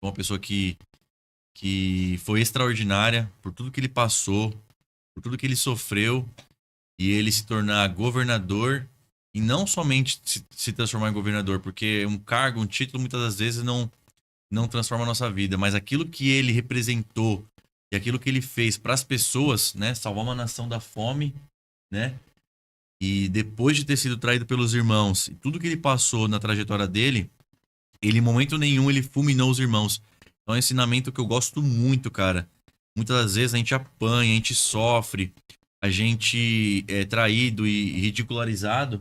uma pessoa que foi extraordinária por tudo que ele passou, por tudo que ele sofreu, e ele se tornar governador, e não somente se transformar em governador, porque um cargo, um título, muitas das vezes não transforma a nossa vida, mas aquilo que ele representou e aquilo que ele fez para as pessoas, né, salvar uma nação da fome, né? E depois de ter sido traído pelos irmãos, e tudo que ele passou na trajetória dele, ele em momento nenhum ele fulminou os irmãos. Então é um ensinamento que eu gosto muito, cara. Muitas das vezes a gente apanha, a gente sofre, a gente é traído e ridicularizado,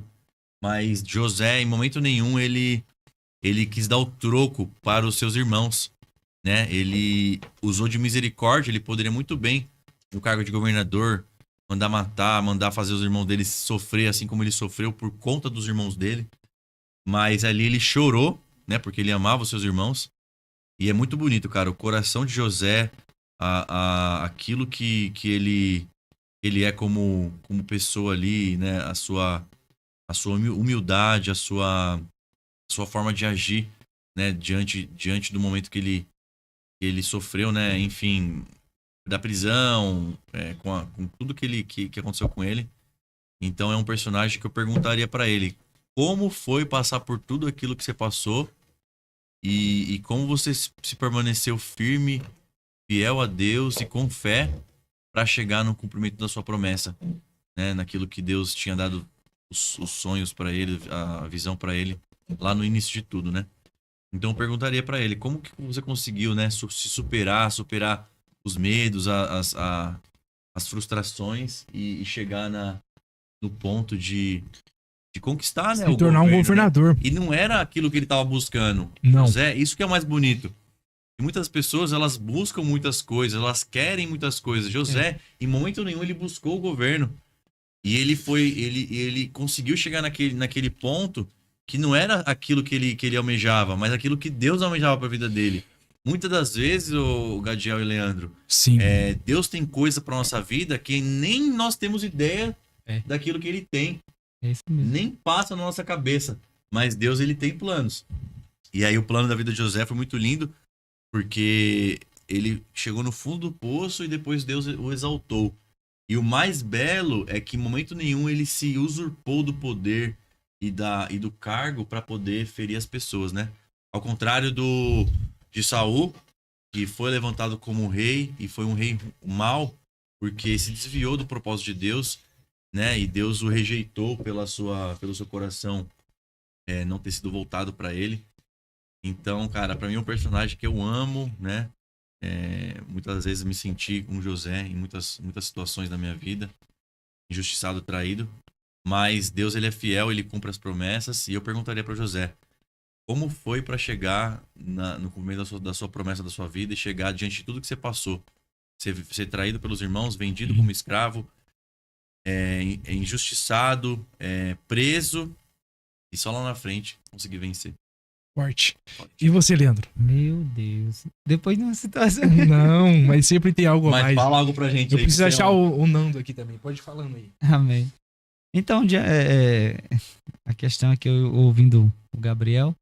mas José em momento nenhum ele quis dar o troco para os seus irmãos, né? Ele usou de misericórdia, ele poderia muito bem, no cargo de governador, mandar matar, mandar fazer os irmãos dele sofrer assim como ele sofreu por conta dos irmãos dele. Mas ali ele chorou, né? Porque ele amava os seus irmãos. E é muito bonito, cara. O coração de José, aquilo que ele é como pessoa ali, né? A sua humildade, a sua forma de agir, né? Diante do momento que ele sofreu, né? Enfim, da prisão, com tudo que aconteceu com ele. Então é um personagem que eu perguntaria pra ele: como foi passar por tudo aquilo que você passou e como você se permaneceu firme, fiel a Deus e com fé pra chegar no cumprimento da sua promessa, né? Naquilo que Deus tinha dado os sonhos pra ele, a visão pra ele lá no início de tudo, né? Então eu perguntaria pra ele: como que você conseguiu, né, se superar os medos, as frustrações e chegar no ponto de conquistar, né? Se tornar um governo, né? governador. E não era aquilo que ele estava buscando. Não. José, isso que é o mais bonito. E muitas pessoas, elas buscam muitas coisas, elas querem muitas coisas. José, em momento nenhum, ele buscou o governo. E ele conseguiu chegar naquele ponto que não era aquilo que ele almejava, mas aquilo que Deus almejava para a vida dele. Muitas das vezes, o Gadiel e Leandro, Sim. Deus tem coisa para nossa vida que nem nós temos ideia É. daquilo que ele tem. É isso mesmo. Nem passa na nossa cabeça. Mas Deus, ele tem planos. E aí o plano da vida de José foi muito lindo, porque ele chegou no fundo do poço e depois Deus o exaltou. E o mais belo é que em momento nenhum ele se usurpou do poder e do cargo para poder ferir as pessoas, né? Ao contrário de Saul, que foi levantado como rei e foi um rei mau, porque se desviou do propósito de Deus, né? E Deus o rejeitou pelo seu coração não ter sido voltado para ele. Então, cara, para mim é um personagem que eu amo, né? Muitas vezes me senti um José em muitas situações da minha vida, injustiçado, traído, mas Deus, ele é fiel, ele cumpre as promessas. E eu perguntaria para José, como foi para chegar no começo da sua promessa da sua vida e chegar diante de tudo que você passou, ser traído pelos irmãos, vendido como escravo, injustiçado, preso, e só lá na frente conseguir vencer. Forte. E você, Leandro? Meu Deus. Depois de uma situação. Não, mas sempre tem algo a Mas mais. fala algo pra gente Eu aí. preciso que você achar é o Nando aqui também. Pode ir falando aí. Amém. Então, a questão é que eu ouvindo o Gabriel,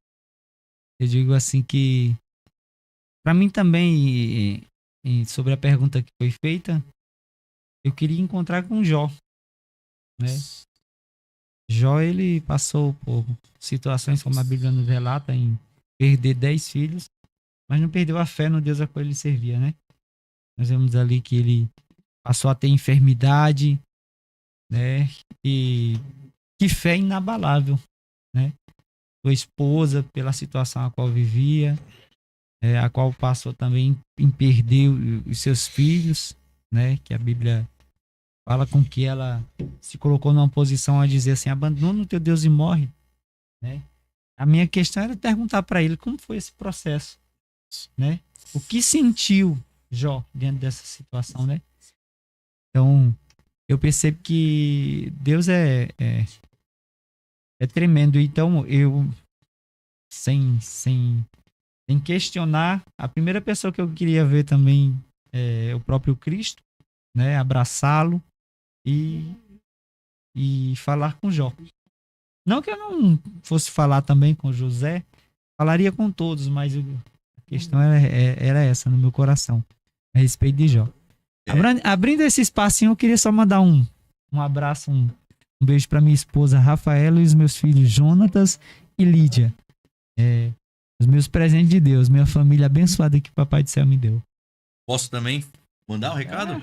eu digo assim que, para mim também, sobre a pergunta que foi feita, eu queria encontrar com Jó, né? Jó, ele passou por situações, como a Bíblia nos relata, em perder 10 filhos, mas não perdeu a fé no Deus a qual ele servia, né? Nós vemos ali que ele passou a ter enfermidade, né? E que fé inabalável, né? Sua esposa, pela situação a qual vivia, a qual passou também em perder os seus filhos, né? Que a Bíblia fala com que ela se colocou numa posição a dizer assim, abandona o teu Deus e morre, né? A minha questão era perguntar para ele como foi esse processo, né? O que sentiu Jó diante dessa situação, né? Então, eu percebo que Deus é tremendo. Então, eu, sem questionar, a primeira pessoa que eu queria ver também é o próprio Cristo, né? Abraçá-lo e falar com Jó. Não que eu não fosse falar também com José, falaria com todos, mas a questão era essa no meu coração, a respeito de Jó. Abrindo esse espacinho, eu queria só mandar um abraço, um beijo para minha esposa Rafaela e os meus filhos Jonatas e Lídia. Os meus presentes de Deus, minha família abençoada que o Papai do Céu me deu. Posso também mandar um recado?